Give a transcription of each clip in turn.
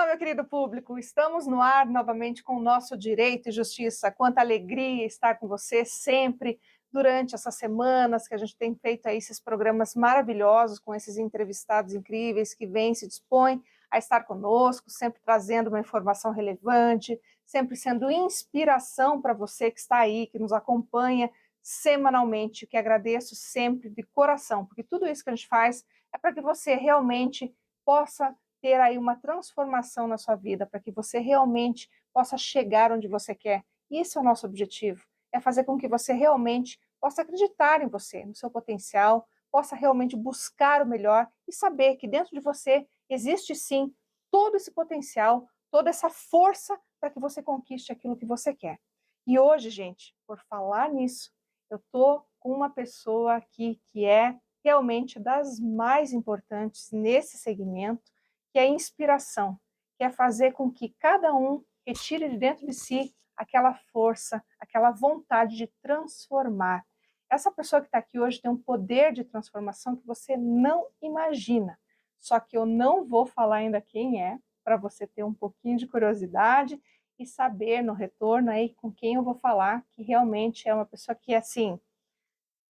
meu querido público, estamos no ar novamente com o nosso Direito e Justiça. Quanta alegria estar com você sempre durante essas semanas que a gente tem feito aí esses programas maravilhosos com esses entrevistados incríveis que vêm, se dispõem a estar conosco, sempre trazendo uma informação relevante, sempre sendo inspiração para você que está aí, que nos acompanha semanalmente, que agradeço sempre de coração, porque tudo isso que a gente faz é para que você realmente possa ter aí uma transformação na sua vida, para que você realmente possa chegar onde você quer. Esse é o nosso objetivo, é fazer com que você realmente possa acreditar em você, no seu potencial, possa realmente buscar o melhor e saber que dentro de você existe sim todo esse potencial, toda essa força para que você conquiste aquilo que você quer. E hoje, gente, por falar nisso, eu estou com uma pessoa aqui que é realmente das mais importantes nesse segmento, que é a inspiração, que é fazer com que cada um retire de dentro de si aquela força, aquela vontade de transformar. Essa pessoa que está aqui hoje tem um poder de transformação que você não imagina. Só que eu não vou falar ainda quem é, para você ter um pouquinho de curiosidade e saber no retorno aí com quem eu vou falar, que realmente é uma pessoa que, assim,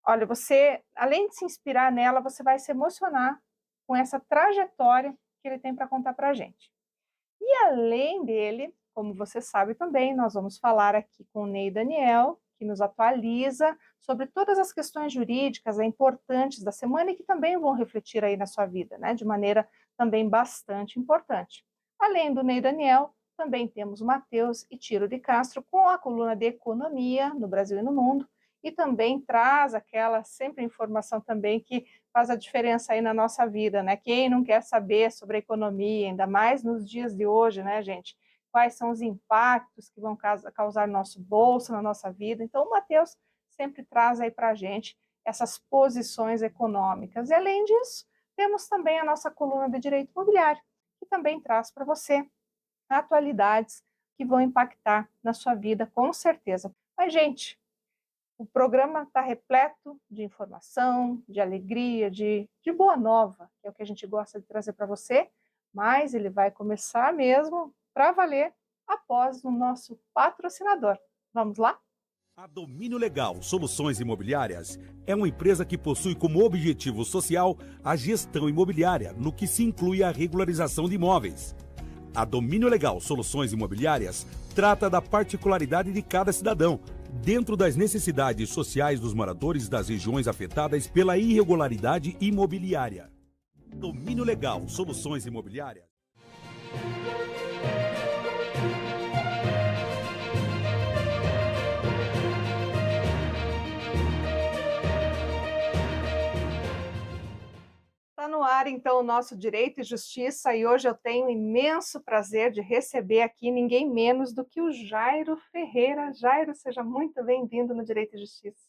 olha, você, além de se inspirar nela, você vai se emocionar com essa trajetória que ele tem para contar para a gente. E além dele, como você sabe também, nós vamos falar aqui com o Ney Daniel, que nos atualiza sobre todas as questões jurídicas importantes da semana e que também vão refletir aí na sua vida, né, de maneira também bastante importante. Além do Ney Daniel, também temos o Matheus e Tiro de Castro com a coluna de economia no Brasil e no mundo, e também traz aquela sempre informação também que faz a diferença aí na nossa vida, né? Quem não quer saber sobre a economia, ainda mais nos dias de hoje, né, gente? Quais são os impactos que vão causar no nosso bolso, na nossa vida. Então, o Matheus sempre traz aí para a gente essas posições econômicas. E, além disso, temos também a nossa coluna de direito imobiliário, que também traz para você atualidades que vão impactar na sua vida, com certeza. Mas, gente, o programa está repleto de informação, de alegria, de boa nova, que é o que a gente gosta de trazer para você, mas ele vai começar mesmo para valer após o nosso patrocinador. Vamos lá? A Domínio Legal Soluções Imobiliárias é uma empresa que possui como objetivo social a gestão imobiliária, no que se inclui a regularização de imóveis. A Domínio Legal Soluções Imobiliárias trata da particularidade de cada cidadão, dentro das necessidades sociais dos moradores das regiões afetadas pela irregularidade imobiliária. Domínio Legal Soluções Imobiliárias. Está no ar, então, o nosso Direito e Justiça, e hoje eu tenho o imenso prazer de receber aqui ninguém menos do que o Jairo Ferreira. Jairo, seja muito bem-vindo no Direito e Justiça.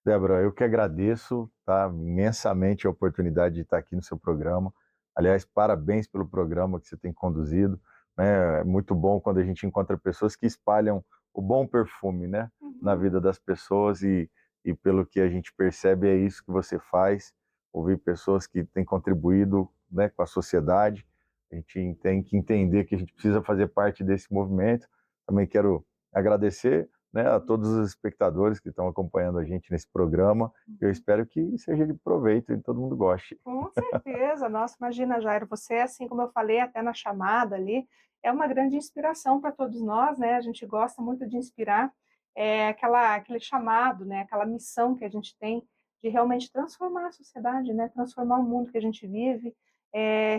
Débora, eu que agradeço, tá, imensamente a oportunidade de estar aqui no seu programa. Aliás, parabéns pelo programa que você tem conduzido, né? É muito bom quando a gente encontra pessoas que espalham o bom perfume, né, na vida das pessoas e pelo que a gente percebe é isso que você faz, ouvir pessoas que têm contribuído, né, com a sociedade. A gente tem que entender que a gente precisa fazer parte desse movimento. Também quero agradecer, né, a todos os espectadores que estão acompanhando a gente nesse programa. Eu espero que seja de proveito e todo mundo goste. Com certeza, nossa, imagina, Jairo, você, assim como eu falei até na chamada ali, é uma grande inspiração para todos nós, né? A gente gosta muito de inspirar, aquele chamado, né? Aquela missão que a gente tem de realmente transformar a sociedade, né? Transformar o mundo que a gente vive,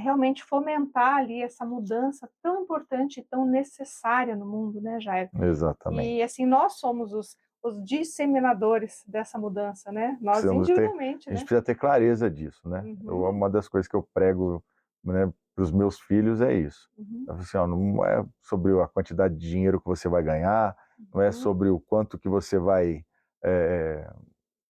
realmente fomentar ali essa mudança tão importante e tão necessária no mundo, né, Jairo? E, Exatamente. assim, nós somos os disseminadores dessa mudança, né? Nós individualmente, A gente né? precisa ter clareza disso, né? Uhum, Uma das coisas que eu prego, né, para os meus filhos é isso. uhum, Eu falo assim, ó, não é sobre a quantidade de dinheiro que você vai ganhar, não é uhum, sobre o quanto que você vai é,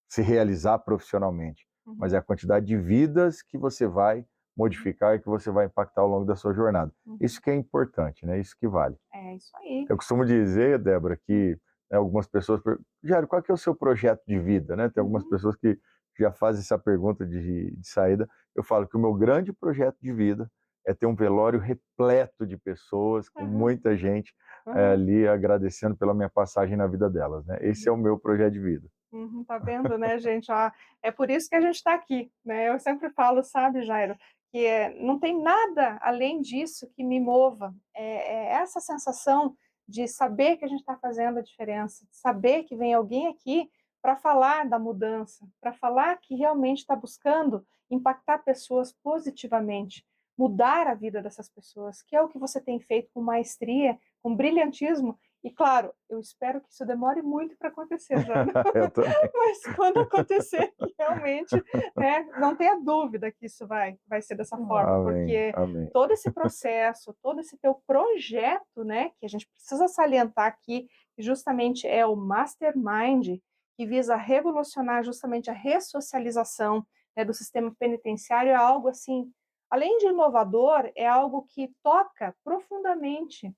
se realizar profissionalmente, mas é uhum, a quantidade de vidas que você vai modificar e que você vai impactar ao longo da sua jornada. uhum. Isso que é importante, né? Isso que vale. É isso aí. Eu costumo dizer, Débora, que, né, algumas pessoas perguntam, Jário, qual que é o seu projeto de vida? Né? Tem algumas Uhum, pessoas que já fazem essa pergunta de saída. Eu falo que o meu grande projeto de vida é ter um velório repleto de pessoas, com Aham, muita gente aham. ali agradecendo pela minha passagem na vida delas, né? Esse é o meu projeto de vida. Uhum, tá vendo, né, gente? Ó, é por isso que a gente está aqui, né? Eu sempre falo, sabe, Jairo, que não tem nada além disso que me mova. É essa sensação de saber que a gente está fazendo a diferença, de saber que vem alguém aqui para falar da mudança, para falar que realmente está buscando impactar pessoas positivamente, mudar a vida dessas pessoas, que é o que você tem feito com maestria, com brilhantismo. E claro, eu espero que isso demore muito para acontecer, Jairo. Eu também. Mas quando acontecer, que realmente, né, não tenha dúvida que isso vai ser dessa forma, Amém, porque amém. todo esse processo, todo esse teu projeto, né, que a gente precisa salientar aqui, que justamente é o Mastermind, que visa revolucionar justamente a ressocialização, né, do sistema penitenciário, é algo assim, além de inovador, é algo que toca profundamente,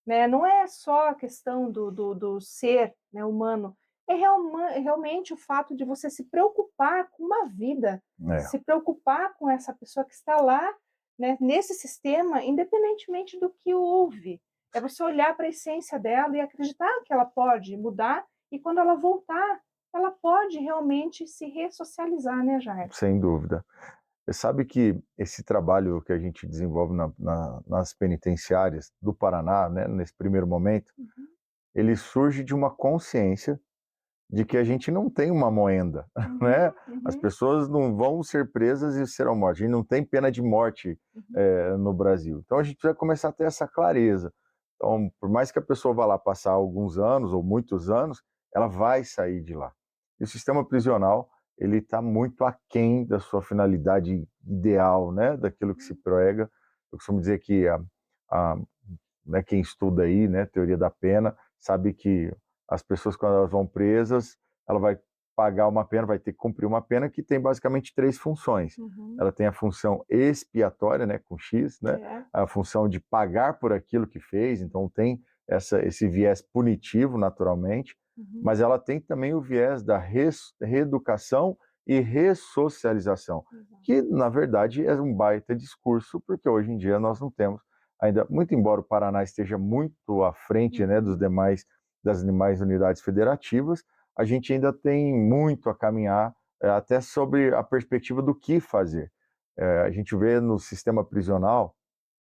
né, não é só a questão do ser, né, humano, realmente o fato de você se preocupar com uma vida, É, se preocupar com essa pessoa que está lá, né, nesse sistema, independentemente do que houve. É você olhar para a essência dela e acreditar que ela pode mudar e quando ela voltar, ela pode realmente se ressocializar, né, Jair? sem dúvida. Você sabe que esse trabalho que a gente desenvolve nas penitenciárias do Paraná, né, nesse primeiro momento, Uhum, ele surge de uma consciência de que a gente não tem uma moenda, né? uhum, As uhum, pessoas não vão ser presas e serão mortas. A gente não tem pena de morte uhum, no Brasil. Então a gente precisa começar a ter essa clareza. Então, por mais que a pessoa vá lá passar alguns anos ou muitos anos, ela vai sair de lá. E o sistema prisional ele está muito aquém da sua finalidade ideal, né? Daquilo que se prega. Eu costumo dizer que a né, quem estuda aí, né, teoria da pena, sabe que as pessoas quando elas vão presas, ela vai pagar uma pena, vai ter que cumprir uma pena que tem basicamente três funções. uhum. Ela tem a função expiatória, né, com X, né, É. a função de pagar por aquilo que fez, então tem esse viés punitivo naturalmente, Uhum. mas ela tem também o viés da reeducação e ressocialização, Exato. que na verdade é um baita discurso, porque hoje em dia nós não temos ainda, muito embora o Paraná esteja muito à frente, né, Uhum. das demais unidades federativas, a gente ainda tem muito a caminhar, até sobre a perspectiva do que fazer. A gente vê no sistema prisional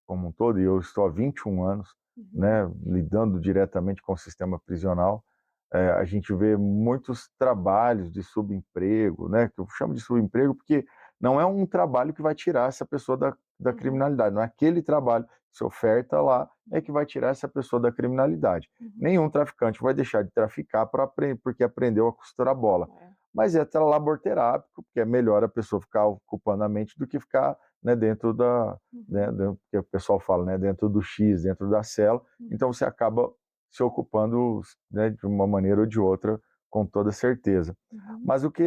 como um todo, e eu estou há 21 anos, Uhum. né, lidando diretamente com o sistema prisional, a gente vê muitos trabalhos de subemprego, né, que eu chamo de subemprego porque não é um trabalho que vai tirar essa pessoa da Uhum. criminalidade, não é aquele trabalho que se oferta lá é que vai tirar essa pessoa da criminalidade. Uhum. Nenhum traficante vai deixar de traficar porque aprendeu a costurar bola. É. Mas é laborterápico, porque é melhor a pessoa ficar ocupando a mente do que ficar, né, dentro Uhum. que o pessoal fala, né, dentro do X, dentro da cela. Uhum. Então você acaba se ocupando, né, de uma maneira ou de outra, com toda certeza. Uhum. Mas o que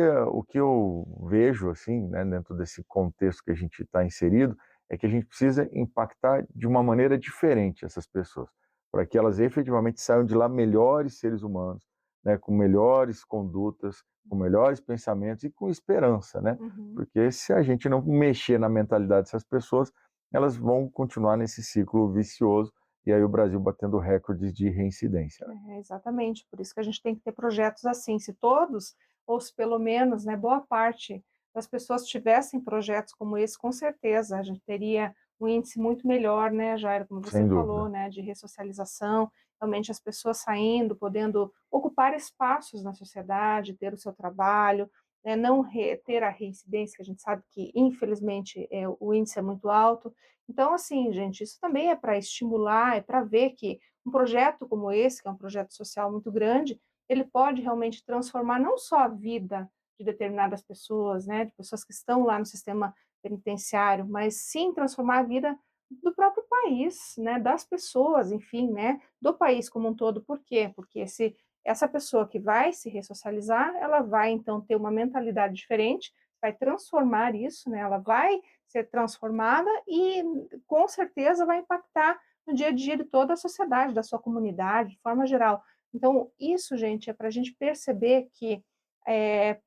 eu vejo, assim, né, dentro desse contexto que a gente está inserido, é que a gente precisa impactar de uma maneira diferente essas pessoas, para que elas efetivamente saiam de lá melhores seres humanos, né, com melhores condutas, com melhores pensamentos e com esperança, né? Uhum. Porque se a gente não mexer na mentalidade dessas pessoas, elas vão continuar nesse ciclo vicioso e aí o Brasil batendo recordes de reincidência. Exatamente, por isso que a gente tem que ter projetos assim. Se todos, ou se pelo menos, né, boa parte das pessoas tivessem projetos como esse, com certeza a gente teria um índice muito melhor, né, Jair, como você Sem falou, dúvida. né, de ressocialização, realmente as pessoas saindo, podendo ocupar espaços na sociedade, ter o seu trabalho, né, não ter a reincidência, que a gente sabe que, infelizmente, o índice é muito alto. Então, assim, gente, isso também é para estimular, é para ver que um projeto como esse, que é um projeto social muito grande, ele pode realmente transformar não só a vida de determinadas pessoas, né, de pessoas que estão lá no sistema penitenciário, mas sim transformar a vida do próprio país, né, das pessoas, enfim, né, do país como um todo. Por quê? Porque se essa pessoa que vai se ressocializar, ela vai então ter uma mentalidade diferente, vai transformar isso, né, ela vai ser transformada e com certeza vai impactar no dia a dia de toda a sociedade, da sua comunidade, de forma geral. Então, isso, gente, é para a gente perceber que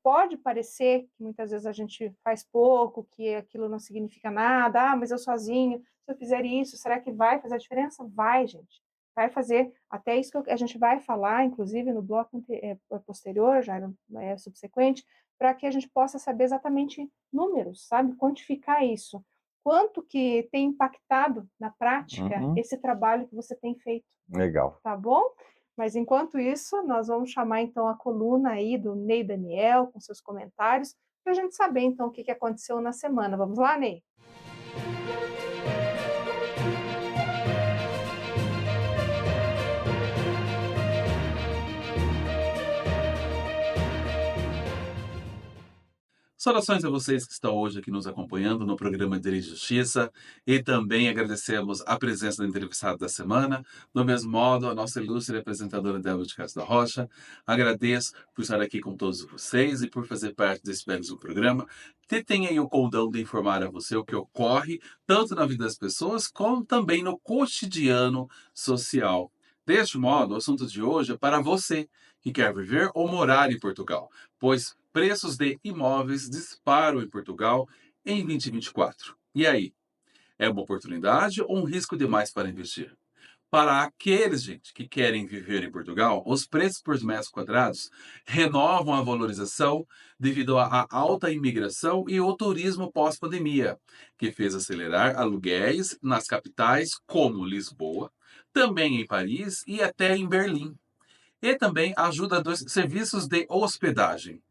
pode parecer que muitas vezes a gente faz pouco, que aquilo não significa nada, mas eu sozinho. Se eu fizer isso, será que vai fazer a diferença? Vai, gente. Vai fazer. Até isso que a gente vai falar, inclusive, no bloco posterior, já subsequente, para que a gente possa saber exatamente números, sabe? Quantificar isso. Quanto que tem impactado na prática Uhum. esse trabalho que você tem feito, Legal. tá bom? Mas enquanto isso, nós vamos chamar então a coluna aí do Ney Daniel com seus comentários, para a gente saber então o que aconteceu na semana. Vamos lá, Ney? Saudações a vocês que estão hoje aqui nos acompanhando no programa Direito e Justiça e também agradecemos a presença do entrevistado da semana. Do mesmo modo, a nossa ilustre apresentadora Débora de Castro da Rocha. Agradeço por estar aqui com todos vocês e por fazer parte desse belíssimo programa que tem aí o condão de informar a você o que ocorre tanto na vida das pessoas como também no cotidiano social. Deste modo, o assunto de hoje é para você que quer viver ou morar em Portugal, pois preços de imóveis disparam em Portugal em 2024. E aí, é uma oportunidade ou um risco demais para investir? Para aqueles, gente, que querem viver em Portugal, os preços por metros quadrados renovam a valorização devido à alta imigração e o turismo pós-pandemia, que fez acelerar aluguéis nas capitais como Lisboa, também em Paris e até em Berlim. E também a ajuda dos serviços de hospedagem.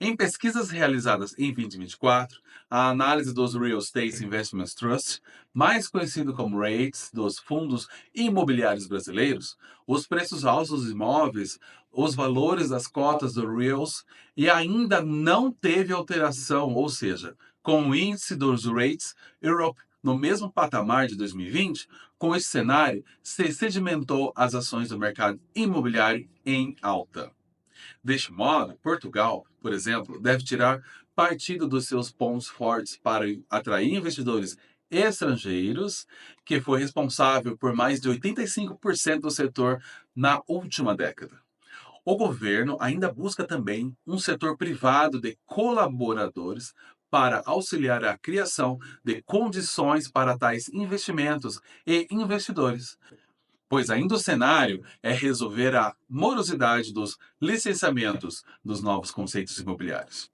Em pesquisas realizadas em 2024, a análise dos Real Estate Investment Trust, mais conhecido como REITs, dos fundos imobiliários brasileiros, os preços altos dos imóveis, os valores das cotas do REALs e ainda não teve alteração, ou seja, com o índice dos REITs Europe no mesmo patamar de 2020, com esse cenário, se sedimentou as ações do mercado imobiliário em alta. Deste modo, Portugal, por exemplo, deve tirar partido dos seus pontos fortes para atrair investidores estrangeiros, que foi responsável por mais de 85% do setor na última década. O governo ainda busca também um setor privado de colaboradores para auxiliar a criação de condições para tais investimentos e investidores, pois ainda o cenário é resolver a morosidade dos licenciamentos dos novos conceitos imobiliários.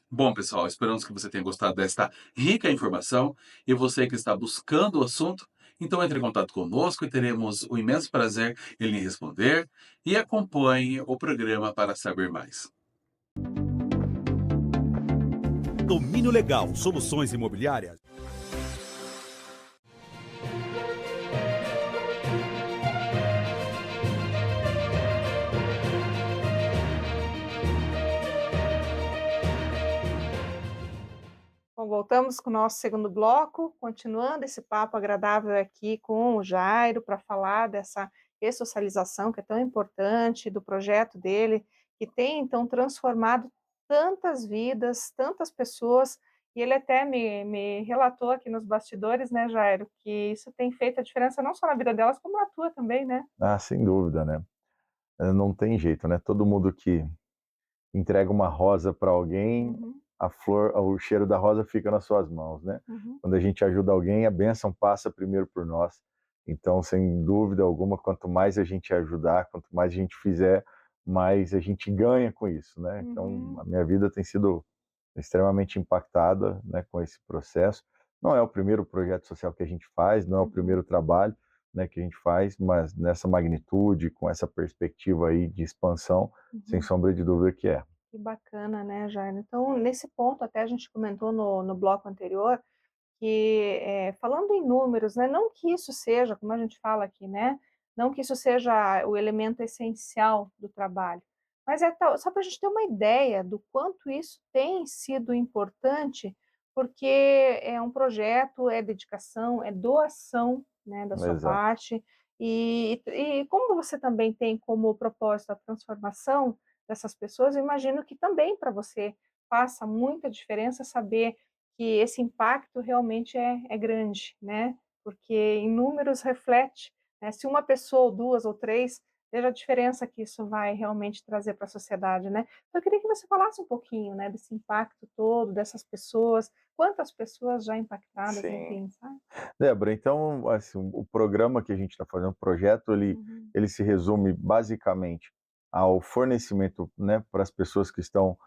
Bom, pessoal, esperamos que você tenha gostado desta rica informação e você que está buscando o assunto, então entre em contato conosco e teremos o imenso prazer em lhe responder e acompanhe o programa para saber mais. Domínio Legal Soluções Imobiliárias. Bom, voltamos com o nosso segundo bloco, continuando esse papo agradável aqui com o Jairo para falar dessa ressocialização que é tão importante, do projeto dele, que tem então transformado tantas vidas, tantas pessoas, e ele até me relatou aqui nos bastidores, né, Jairo, que isso tem feito a diferença não só na vida delas, como na tua também, né? Ah, sem dúvida, né? Não tem jeito, né? Todo mundo que entrega uma rosa para alguém, Uhum, a flor, o cheiro da rosa fica nas suas mãos, né? uhum, Quando a gente ajuda alguém, a bênção passa primeiro por nós. Então, sem dúvida alguma, quanto mais a gente ajudar, quanto mais a gente fizer, mais a gente ganha com isso, né? Então, uhum, a minha vida tem sido extremamente impactada, né, com esse processo. Não é o primeiro projeto social que a gente faz, não é o uhum, primeiro trabalho, né, que a gente faz, mas nessa magnitude, com essa perspectiva aí de expansão, sem uhum. sombra de dúvida que é. Que bacana, né, Jair? Então, nesse ponto, até a gente comentou no bloco anterior, que falando em números, né, não que isso seja, como a gente fala aqui, né, não que isso seja o elemento essencial do trabalho, mas só para a gente ter uma ideia do quanto isso tem sido importante, porque é um projeto, é dedicação, é doação, né, da sua Exato. parte, e como você também tem como propósito a transformação dessas pessoas, eu imagino que também para você faça muita diferença saber que esse impacto realmente é grande, né, porque em números reflete, né, se uma pessoa ou 2 ou 3 veja a diferença que isso vai realmente trazer para a sociedade, né. Então eu queria que você falasse um pouquinho, né, desse impacto todo, dessas pessoas, quantas pessoas já impactadas, Sim. enfim, sabe? Débora, então, assim, o programa que a gente está fazendo, o projeto, Uhum, ele se resume basicamente ao fornecimento, né, para as pessoas que estão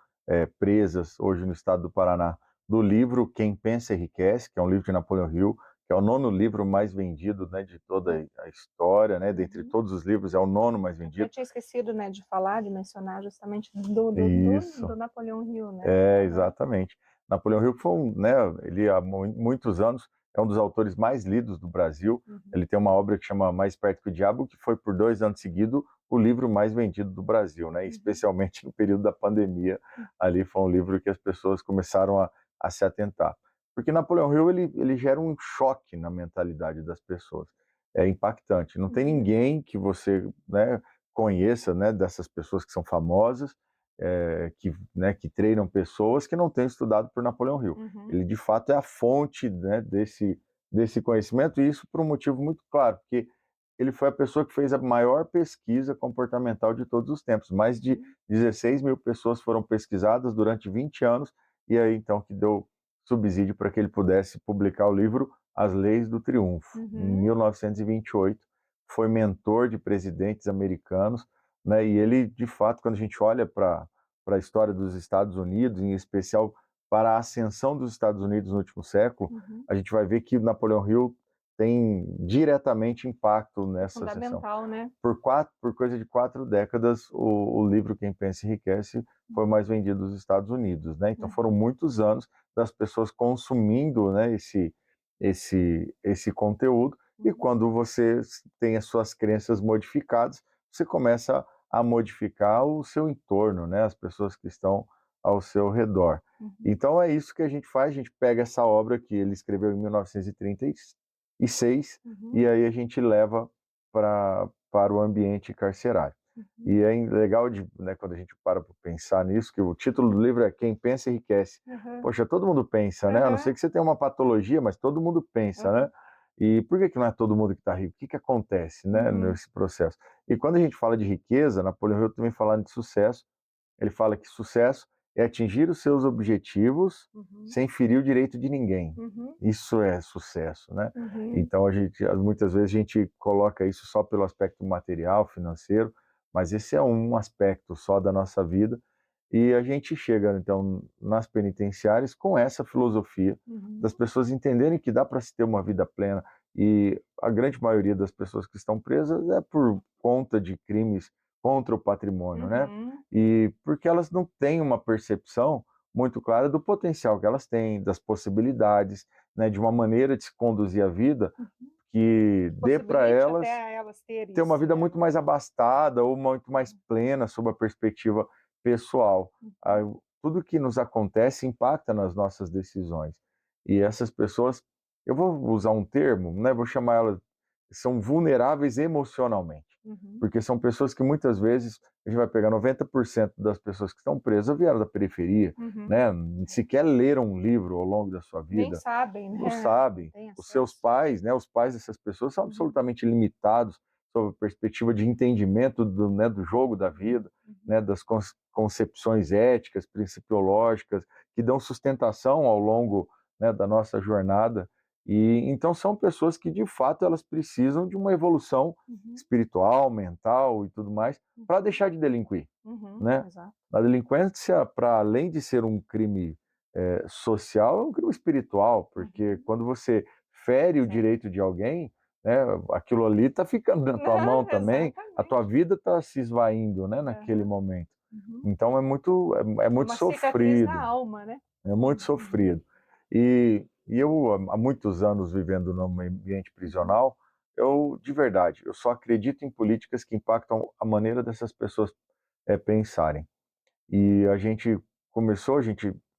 presas hoje no estado do Paraná, do livro Quem Pensa Enriquece, que é um livro de Napoleão Hill, que é o nono livro mais vendido, né, de toda a história, né, dentre uhum. todos os livros, é o nono mais Eu vendido. tinha esquecido, né, de falar, de mencionar justamente do Isso. Napoleão Hill, né. É, Aham. exatamente. Napoleão Hill foi né, ele há muitos anos é um dos autores mais lidos do Brasil. Uhum, Ele tem uma obra que chama Mais Perto que o Diabo, que foi por 2 anos seguidos o livro mais vendido do Brasil, né, uhum, especialmente no período da pandemia, hum, ali foi um livro que as pessoas começaram a se atentar. Porque Napoleão Hill ele gera um choque na mentalidade das pessoas, é impactante. Não tem uhum, ninguém que você, né, conheça, né, dessas pessoas que são famosas, que treinam pessoas que não têm estudado por Napoleão Hill. uhum, Ele, de fato, é a fonte, né, desse conhecimento, e isso por um motivo muito claro, porque ele foi a pessoa que fez a maior pesquisa comportamental de todos os tempos. Mais de uhum, 16 mil pessoas foram pesquisadas durante 20 anos, e aí então que deu subsídio para que ele pudesse publicar o livro As Leis do Triunfo. Em uhum, 1928, foi mentor de presidentes americanos, né, e ele, de fato, quando a gente olha para a história dos Estados Unidos, em especial para a ascensão dos Estados Unidos no último século, uhum. a gente vai ver que Napoleão Hill tem diretamente impacto É nessa ascensão. fundamental, né. Por coisa de 4 décadas, o livro Quem Pensa Enriquece foi o mais vendido dos Estados Unidos, né? Então foram Uhum, muitos anos das pessoas consumindo, né, esse conteúdo, e uhum, quando você tem as suas crenças modificadas, você começa a modificar o seu entorno, né, as pessoas que estão ao seu redor. uhum, Então é isso que a gente faz, a gente pega essa obra que ele escreveu em 1936, uhum, e aí a gente leva para o ambiente carcerário. uhum. E é legal né, quando a gente para pensar nisso, que o título do livro é Quem Pensa Enriquece. Aham, Poxa, todo mundo pensa, né? A não aham, ser que você tenha uma patologia, mas todo mundo pensa, né? aham. E por que não é todo mundo que está rico? O que acontece, né, Uhum, nesse processo? E quando a gente fala de riqueza, Napoleão Hill também fala de sucesso. Ele fala que sucesso é atingir os seus objetivos uhum, sem ferir o direito de ninguém. uhum, Isso é sucesso, né? uhum, Então muitas vezes a gente coloca isso só pelo aspecto material, financeiro, mas esse é um aspecto só da nossa vida, e a gente chega então nas penitenciárias com essa filosofia das uhum, pessoas entenderem que dá para se ter uma vida plena, e a grande maioria das pessoas que estão presas é por conta de crimes contra o patrimônio, né? uhum. E porque elas não têm uma percepção muito clara do potencial que elas têm, das possibilidades, né, de uma maneira de se conduzir a vida que dê para Possibilite até elas elas ter ter uma isso, vida né. muito mais abastada ou muito mais plena sob a perspectiva pessoal. Ah, Uhum, tudo que nos acontece impacta nas nossas decisões. E essas pessoas, eu vou usar um termo, né, vou chamar elas, são vulneráveis emocionalmente, uhum, porque são pessoas que muitas vezes a gente vai pegar 90% das pessoas que estão presas vieram da periferia, uhum. né, sequer leram um livro ao longo da sua Nem vida, sabem, não né, não sabem. têm Os seus acesso. pais, né, os pais dessas pessoas são Uhum, absolutamente limitados sob a perspectiva de entendimento do jogo da uhum, vida, uhum, né, das concepções éticas, principiológicas, que dão sustentação ao longo, né, da nossa jornada. E então são pessoas que de fato elas precisam de uma evolução uhum, espiritual, mental e tudo mais, para uhum, deixar de delinquir, uhum, né? exato. A delinquência, para além de ser um crime social, é um crime espiritual, porque Uhum, quando você fere o sim. direito de alguém, né, aquilo ali está ficando na tua mão também, a tua Exatamente. vida está se esvaindo, né, naquele Aham, momento. uhum. Então é É muito uma cicatriz na sofrido, alma, né. é muito Uhum, sofrido. E eu, há muitos anos vivendo num ambiente uhum, prisional, eu, de verdade, eu só acredito em políticas que impactam a maneira dessas pessoas pensarem. E a gente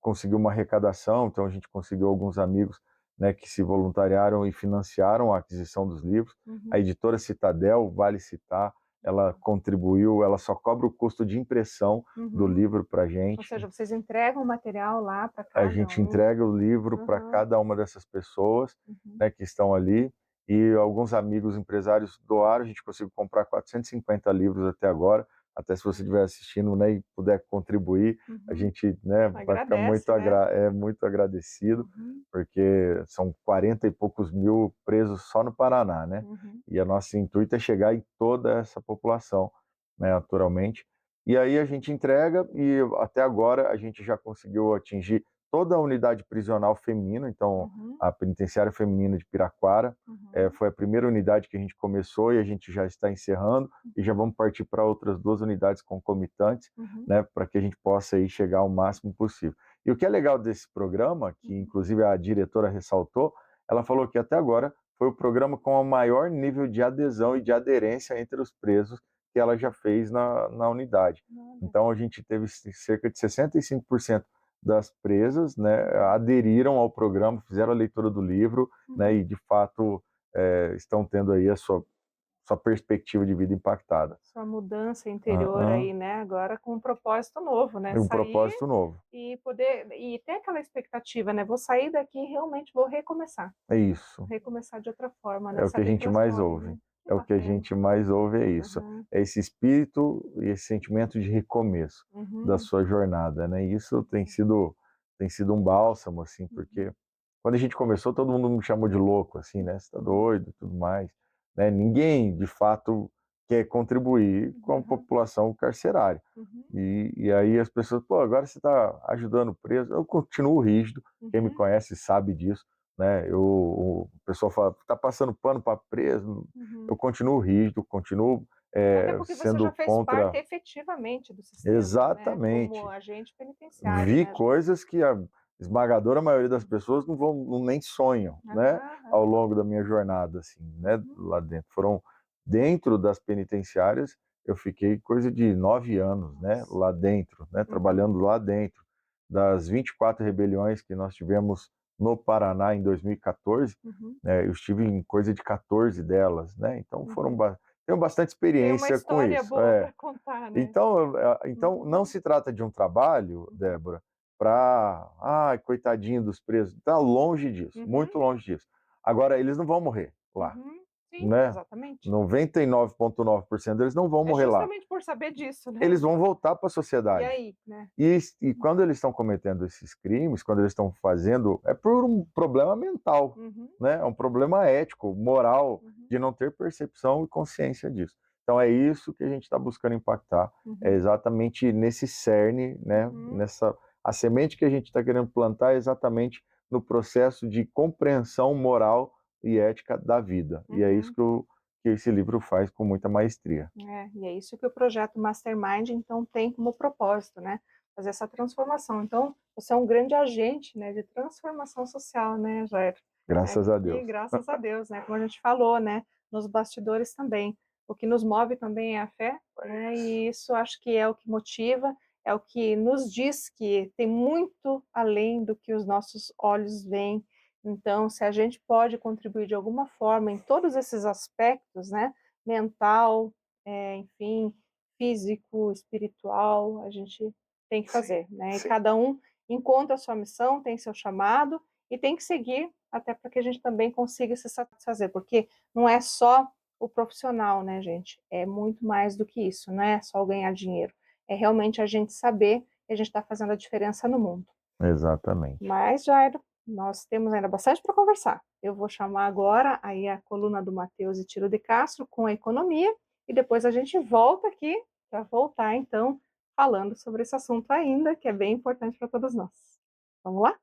conseguiu uma arrecadação, então a gente conseguiu alguns amigos, né, que se voluntariaram e financiaram a aquisição dos livros. A uhum. editora Citadel, vale citar, ela contribuiu, ela só cobra o custo de impressão do Uhum. livro para a Ou gente. seja, vocês entregam o material lá para A cada gente um. entrega o livro para Aham, cada uma dessas pessoas, uhum, né, que estão ali, e alguns amigos empresários doaram, a gente conseguiu comprar 450 livros até agora, até se você estiver assistindo, né, e puder contribuir, a gente, né, vai ficar Agradece, né? muito agradecido, Uhum, porque são 40 e poucos mil presos só no Paraná, né? uhum, E a nosso intuito é chegar em toda essa população, né, naturalmente. E aí a gente entrega e até agora a gente já conseguiu atingir toda a unidade prisional feminina, então uhum, a penitenciária feminina de Piraquara uhum, foi a primeira unidade que a gente começou e a gente já está encerrando e já vamos partir para outras 2 unidades concomitantes, uhum, né, para que a gente possa aí chegar ao máximo possível. E o que é legal desse programa, que uhum. inclusive a diretora ressaltou, ela falou que até agora foi o programa com o maior nível de adesão e de aderência entre os presos que ela já fez na unidade. Olha. Então a gente teve cerca de 65% das presas, né, aderiram ao programa, fizeram a leitura do livro, né, Uhum. e de fato estão tendo aí a sua perspectiva de vida impactada. Sua mudança interior Aham. aí, né, agora com um propósito novo, né, É um sair propósito novo. e poder e ter aquela expectativa, né, vou sair daqui e realmente vou recomeçar. É isso. Recomeçar de outra forma, né, É o que a saber gente para mais onde, ouve. né. Que É o que a bacana. gente mais ouve, é isso. Aham. É esse espírito e esse sentimento de recomeço da Uhum. sua jornada, né. E isso tem sido um bálsamo, assim, Uhum. porque quando a gente começou todo mundo me chamou de louco, assim, né, "Você tá Uhum. doido", e tudo mais, né. Ninguém, de fato, quer contribuir com a Aham. população carcerária. Uhum. E aí as pessoas: "Pô, agora você está ajudando o preso". Eu continuo rígido, quem me Uhum. conhece sabe disso, né, o pessoal fala: "Tá passando pano para preso", eu Uhum. continuo rígido, continuo, Até porque você já sendo fez parte contra efetivamente do sistema, né, como exatamente. agente penitenciário, Vi né, já. coisas que a esmagadora maioria das pessoas não nem sonham, né, Aham. ao longo da minha jornada, assim, né, Uhum. lá dentro. Foram dentro das penitenciárias, eu fiquei coisa de 9 anos, né, Nossa. lá dentro, né, Uhum. trabalhando lá dentro. Das 24 rebeliões que nós tivemos no Paraná em 2014, Uhum. eu estive em coisa de 14 delas, né, então Uhum. tenho bastante Tem uma experiência com história isso. boa para contar, né. Então não Uhum. se trata de um trabalho, Uhum. Débora, para, ai, coitadinho dos presos, está longe disso, Uhum. muito longe disso. Agora eles não vão morrer lá, Uhum. Sim, né, exatamente. 99,9% deles não vão É morrer lá. justamente por saber disso, né. Eles vão voltar para a E sociedade. aí, né. E quando eles estão cometendo esses crimes, quando eles estão fazendo, é por um problema mental, Uhum. né, é um problema ético, moral, Uhum. de não ter percepção e consciência disso. Então é isso que a gente está buscando impactar, é Uhum. exatamente nesse cerne, né, Uhum. nessa a semente que a gente está querendo plantar é exatamente no processo de compreensão moral e ética da vida. E é isso Uhum. que esse livro faz com muita maestria. É, e é isso que o projeto Mastermind, então, tem como propósito, né, fazer essa transformação. Então, você é um grande agente, né, de transformação social, né, Jair? É, Graças a e Deus. graças a Deus, né, como a gente falou, né, nos bastidores também. O que nos move também é a fé, né, e isso acho que é o que motiva, é o que nos diz que tem muito além do que os nossos olhos veem. Então, se a gente pode contribuir de alguma forma em todos esses aspectos, né, mental, enfim, físico, espiritual, a gente tem que fazer, né? E Sim. cada um encontra a sua missão, tem seu chamado e tem que seguir até para que a gente também consiga se satisfazer, porque não é só o profissional, né, gente? É muito mais do que isso, não é só ganhar dinheiro. É realmente a gente saber que a gente está fazendo a diferença no mundo. Exatamente. Mas, Jairo, nós temos ainda bastante para conversar. Eu vou chamar agora aí a coluna do Matheus e Tiro de Castro com a economia e depois a gente volta aqui para voltar, então, falando sobre esse assunto ainda, que é bem importante para todos nós. Vamos lá?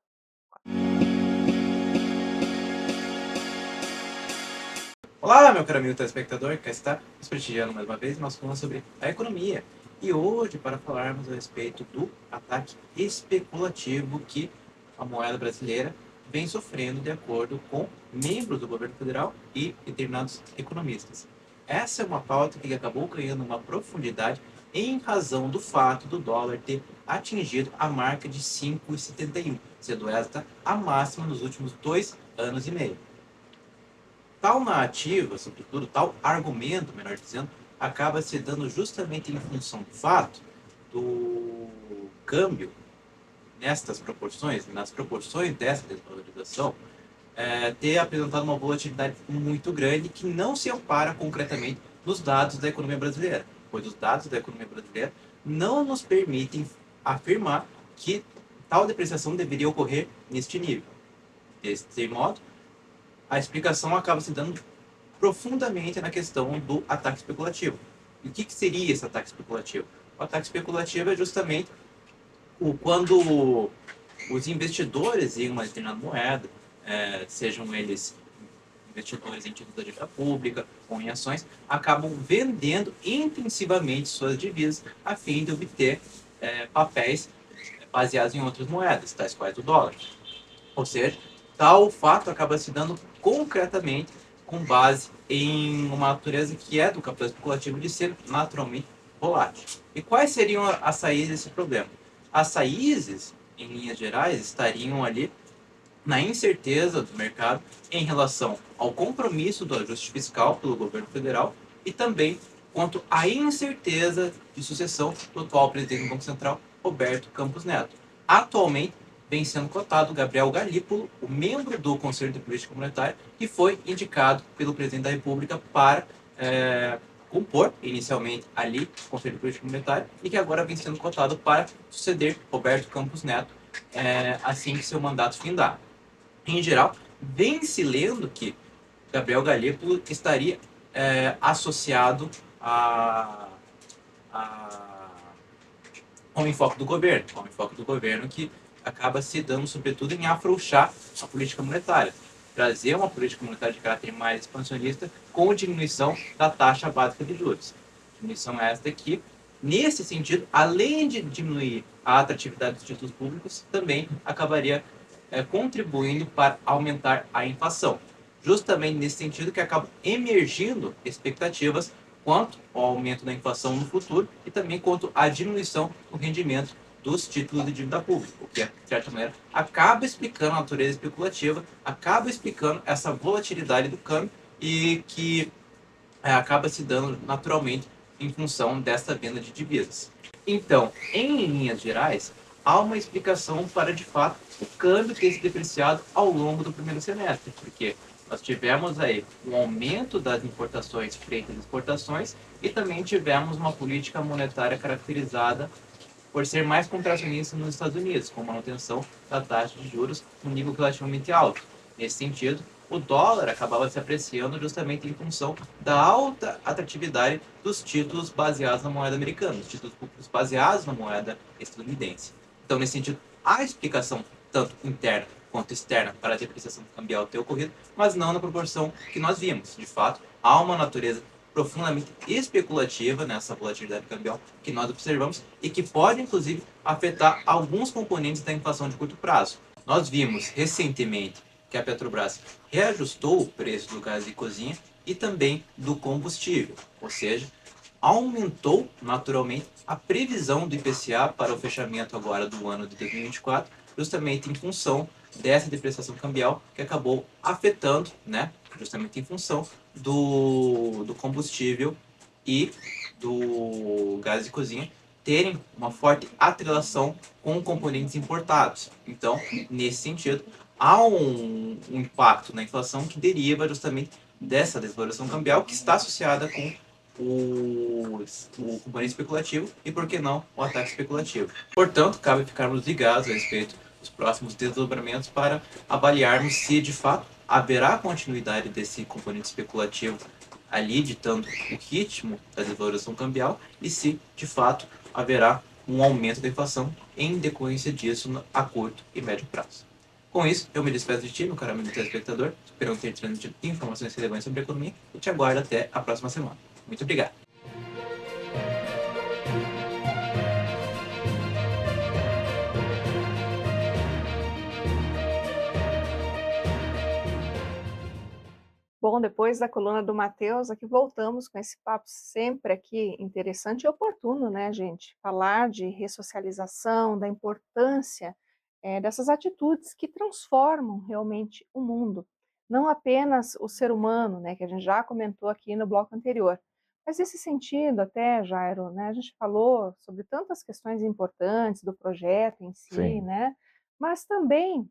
Olá, meu caro amigo telespectador, cá está nos prestigiando mais uma vez, nós falamos sobre a economia. E hoje, para falarmos a respeito do ataque especulativo que a moeda brasileira vem sofrendo de acordo com membros do governo federal e determinados economistas. Essa é uma pauta que acabou ganhando uma profundidade em razão do fato do dólar ter atingido a marca de 5,71, sendo esta a máxima nos últimos 2 anos e meio. Tal narrativa, sobretudo, tal argumento, melhor dizendo, acaba se dando justamente em função do fato do câmbio nestas proporções, nas proporções dessa desvalorização, ter apresentado uma volatilidade muito grande que não se ampara concretamente nos dados da economia brasileira, pois os dados da economia brasileira não nos permitem afirmar que tal depreciação deveria ocorrer neste nível. Desse modo, a explicação acaba se dando profundamente na questão do ataque especulativo. E o que seria esse ataque especulativo? O ataque especulativo é justamente quando os investidores em uma determinada moeda, sejam eles investidores em títulos da dívida pública ou em ações, acabam vendendo intensivamente suas divisas a fim de obter papéis baseados em outras moedas, tais quais o dólar. Ou seja, tal fato acaba se dando concretamente com base em uma natureza que é do capital especulativo de ser naturalmente volátil. E quais seriam as saídas desse problema? As saídas, em linhas gerais, estariam ali na incerteza do mercado em relação ao compromisso do ajuste fiscal pelo governo federal e também quanto à incerteza de sucessão do atual presidente do Banco Central, Roberto Campos Neto. Atualmente, vem sendo cotado Gabriel Galípolo, o membro do Conselho de Política Monetária, que foi indicado pelo presidente da República para compor inicialmente ali o Conselho de Política Monetária e que agora vem sendo cotado para suceder Roberto Campos Neto assim que seu mandato findar. Em geral, vem se lendo que Gabriel Galípolo estaria associado a ao enfoque do governo que acaba se dando sobretudo em afrouxar a política monetária, trazer uma política monetária de caráter mais expansionista com diminuição da taxa básica de juros. Diminuição esta que, nesse sentido, além de diminuir a atratividade dos títulos públicos, também acabaria contribuindo para aumentar a inflação. Justamente nesse sentido que acabam emergindo expectativas quanto ao aumento da inflação no futuro e também quanto à diminuição do rendimento dos títulos de dívida pública, o que, de certa maneira, acaba explicando a natureza especulativa, acaba explicando essa volatilidade do câmbio e que acaba se dando naturalmente em função dessa venda de divisas. Então, em linhas gerais, há uma explicação para, de fato, o câmbio ter se depreciado ao longo do primeiro semestre, porque nós tivemos aí um aumento das importações frente às exportações e também tivemos uma política monetária caracterizada por ser mais contracionista nos Estados Unidos, com manutenção da taxa de juros num nível relativamente alto. Nesse sentido, o dólar acabava se apreciando justamente em função da alta atratividade dos títulos baseados na moeda americana, dos títulos públicos baseados na moeda estadunidense. Então, nesse sentido, há explicação tanto interna quanto externa para a depreciação cambial ter ocorrido, mas não na proporção que nós vimos. De fato, há uma natureza profundamente especulativa nessa volatilidade cambial que nós observamos e que pode, inclusive, afetar alguns componentes da inflação de curto prazo. Nós vimos recentemente que a Petrobras reajustou o preço do gás de cozinha e também do combustível, ou seja, aumentou naturalmente a previsão do IPCA para o fechamento agora do ano de 2024, justamente em função dessa depreciação cambial que acabou afetando, né, justamente em função do combustível e do gás de cozinha terem uma forte atrelação com componentes importados. Então, nesse sentido, há um impacto na inflação que deriva justamente dessa desvalorização cambial que está associada com o componente especulativo e, por que não, o ataque especulativo. Portanto, cabe ficarmos ligados a respeito dos próximos desdobramentos para avaliarmos se, de fato, haverá continuidade desse componente especulativo ali ditando o ritmo da desvalorização cambial e se, de fato, haverá um aumento da inflação em decorrência disso a curto e médio prazo. Com isso, eu me despeço de ti, meu caro amigo telespectador, esperando ter transmitido informações relevantes sobre a economia e te aguardo até a próxima semana. Muito obrigado. Bom, depois da coluna do Matheus, aqui voltamos com esse papo sempre aqui interessante e oportuno, né, gente? Falar de ressocialização, da importância dessas atitudes que transformam realmente o mundo. Não apenas o ser humano, né, que a gente já comentou aqui no bloco anterior. Mas nesse sentido, até, Jairo, né, a gente falou sobre tantas questões importantes do projeto em si, Sim. né? Mas também,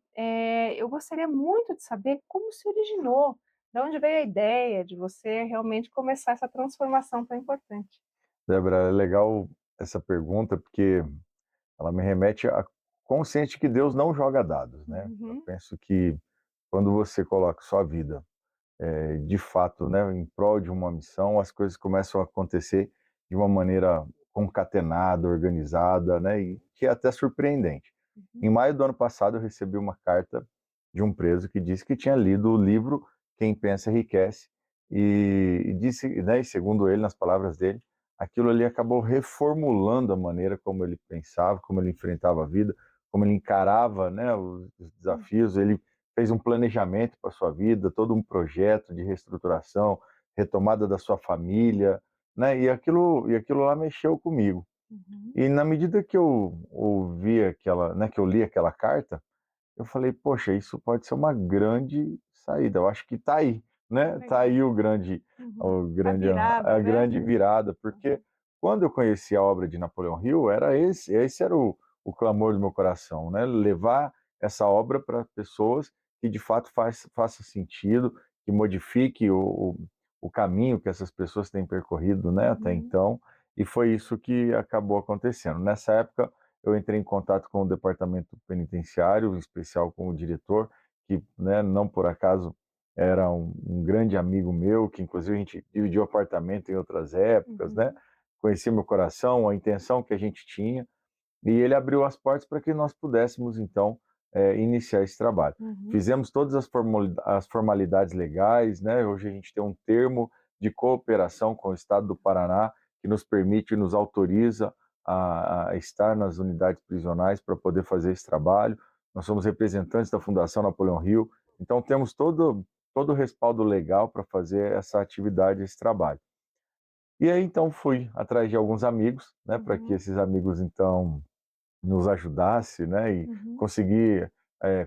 eu gostaria muito de saber como se originou, de onde veio a ideia de você realmente começar essa transformação tão importante. Débora, é legal essa pergunta, porque ela me remete à consciência que Deus não joga dados, né? Eu Uhum, penso que quando você coloca sua vida, de fato, né, em prol de uma missão, as coisas começam a acontecer de uma maneira concatenada, organizada, né, e que é até surpreendente. uhum, Em maio do ano passado, eu recebi uma carta de um preso que disse que tinha lido o livro Quem Pensa Enriquece e disse, né, e segundo ele, nas palavras dele, aquilo ali acabou reformulando a maneira como ele pensava, como ele enfrentava a vida, como ele encarava, né, os hum, desafios. Ele fez um planejamento para a sua vida, todo um projeto de reestruturação, retomada da sua família, né? E aquilo lá mexeu comigo. uhum. E na medida que eu ouvi aquela, né, que eu li aquela carta, eu falei: "Poxa, isso pode ser uma grande saída". Eu acho que está aí, né? Está Legal. aí Uhum. o A grande virada, a né? grande virada, porque Uhum, quando eu conheci a obra de Napoleão Hill, era esse era o clamor do meu coração, né? Levar essa obra para pessoas que de fato faça sentido, que modifique o caminho que essas pessoas têm percorrido, né, até uhum, então, e foi isso que acabou acontecendo. Nessa época, eu entrei em contato com o departamento penitenciário, em especial com o diretor, que, né, não por acaso era um grande amigo meu, que inclusive a gente dividiu apartamento em outras épocas, né? uhum, Conhecia meu coração, a intenção que a gente tinha, e ele abriu as portas para que nós pudéssemos, então, iniciar esse trabalho. uhum, Fizemos todas as formalidades legais, né? Hoje a gente tem um termo de cooperação com o Estado do Paraná que nos permite, nos autoriza a estar nas unidades prisionais para poder fazer esse trabalho. Nós somos representantes da Fundação Napoleão Hill, então temos todo o respaldo legal para fazer essa atividade, esse trabalho. E aí então fui atrás de alguns amigos, né, para que uhum, esses amigos então nos ajudasse, né, e uhum. conseguir,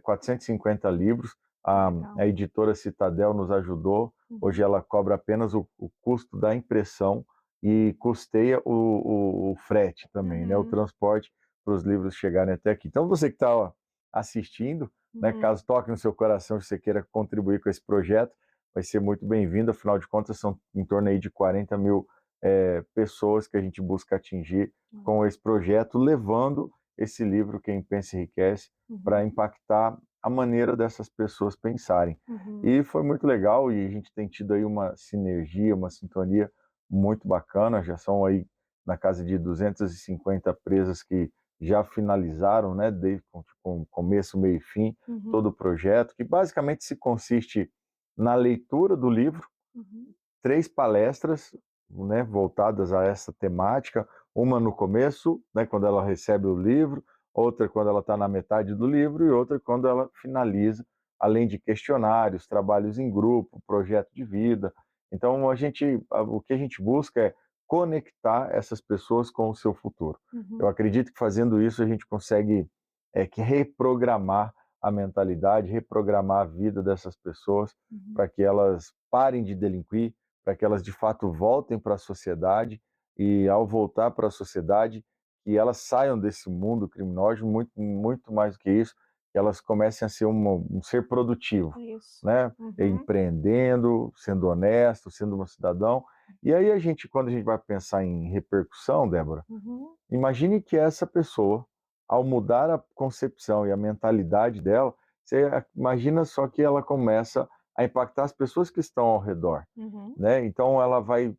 450 livros. A Legal. editora Citadel nos ajudou. Hoje Uhum, ela cobra apenas o custo da impressão e custeia o frete também, né, o uhum, transporte para os livros chegarem até aqui. Então você que está assistindo, né, uhum. caso toque no seu coração e você queira contribuir com esse projeto, vai ser muito bem-vindo. Afinal de contas, são em torno aí de 40.000, pessoas que a gente busca atingir com esse projeto, levando esse livro Quem Pensa Enriquece, para Uhum, impactar a maneira dessas pessoas pensarem. uhum, E foi muito legal e a gente tem tido aí uma sinergia, uma sintonia muito bacana, já são aí na casa de 250 presas que já finalizaram, né, desde com começo, meio e fim, uhum, todo o projeto, que basicamente se consiste na leitura do livro, uhum, 3 palestras, né, voltadas a essa temática, uma no começo, né, quando ela recebe o livro, outra quando ela está na metade do livro e outra quando ela finaliza, além de questionários, trabalhos em grupo, projeto de vida. Então o que a gente busca é conectar essas pessoas com o seu futuro. Eu uhum, acredito que fazendo isso a gente consegue, que reprogramar a mentalidade, reprogramar a vida dessas pessoas, uhum, para que elas parem de delinquir, para que elas de fato voltem para a sociedade e, ao voltar para a sociedade, que elas saiam desse mundo criminoso, muito, muito mais do que isso, que elas comecem a ser um ser produtivo, isso. né? Uhum, Empreendendo, sendo honesto, sendo um cidadão. E aí quando a gente vai pensar em repercussão, Débora, uhum, imagine que essa pessoa, ao mudar a concepção e a mentalidade dela, você imagina só que ela começa a impactar as pessoas que estão ao redor, uhum, né? Então ela vai,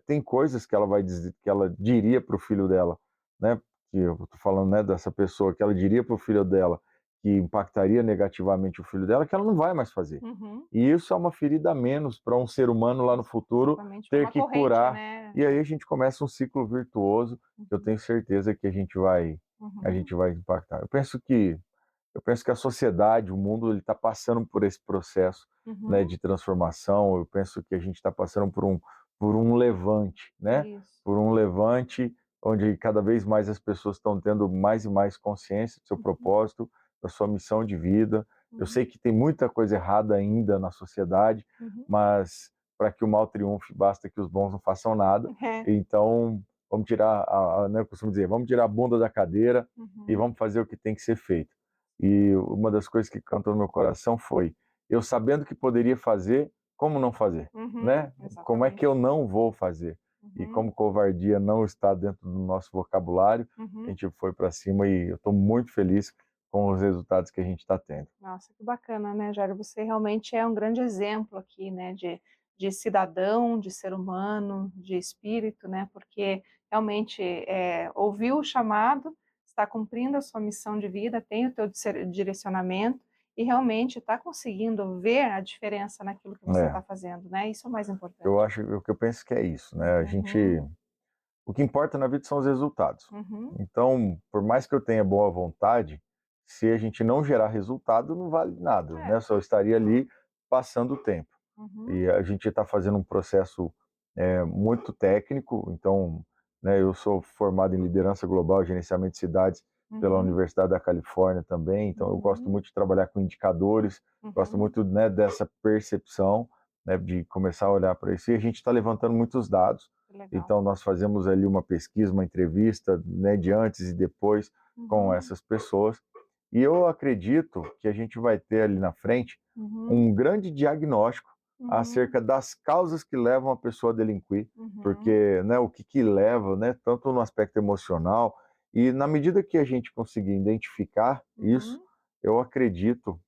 tem coisas que ela vai dizer, que ela diria para o filho dela, né? Que eu estou falando, né, dessa pessoa que ela diria para o filho dela que impactaria negativamente o filho dela, que ela não vai mais fazer. uhum. E isso é uma ferida a menos para um ser humano lá no futuro Exatamente, foi ter uma que corrente, curar. né. E aí a gente começa um ciclo virtuoso, eu Uhum, tenho certeza que a uhum, gente vai impactar. Eu penso que a sociedade, o mundo, ele está passando por esse processo, né, uhum. de transformação. Eu penso que a gente está passando por um levante, né? Isso. Por um levante onde cada vez mais as pessoas estão tendo mais e mais consciência do seu Uhum, propósito, da sua missão de vida. Eu uhum, sei que tem muita coisa errada ainda na sociedade, uhum. mas para que o mal triunfe, basta que os bons não façam nada. É. Então, vamos tirar, né, eu costumo dizer, vamos tirar a bunda da cadeira e Uhum. vamos fazer o que tem que ser feito. E uma das coisas que cantou no meu coração foi: eu sabendo que poderia fazer, como não fazer, né? Como é que eu Exatamente. não vou fazer? E Uhum, como covardia não está dentro do nosso vocabulário, a uhum. gente foi para cima e eu estou muito feliz com os resultados que a gente está tendo. Nossa, que bacana, né, Jairo? Você realmente é um grande exemplo aqui, né, de cidadão, de ser humano, de espírito, né, porque realmente ouviu o chamado, está cumprindo a sua missão de vida, tem o teu direcionamento e realmente está conseguindo ver a diferença naquilo que você É, está fazendo, né? Isso é o mais eu importante. acho, o que eu penso que é isso, né? A gente, Uhum, o que importa na vida são os resultados. uhum, Então, por mais que eu tenha boa vontade, se a gente não gerar resultado, não vale nada, é, né? Só estaria ali passando o tempo. uhum, E a gente está fazendo um processo muito técnico, então, né, eu sou formado em liderança global e gerenciamento de cidades pela uhum, Universidade da Califórnia também, então eu gosto uhum, muito de trabalhar com indicadores, gosto uhum, muito, né, dessa percepção, né, de começar a olhar para isso, e a gente está levantando muitos dados, que legal. então nós fazemos ali uma pesquisa, uma entrevista, né, de antes e depois com Uhum, essas pessoas, e eu acredito que a gente vai ter ali na frente uhum, um grande diagnóstico uhum, acerca das causas que levam a pessoa a delinquir, uhum, porque, né, o que que leva, né, tanto no aspecto emocional, e na medida que a gente conseguir identificar isso, uhum. eu acredito,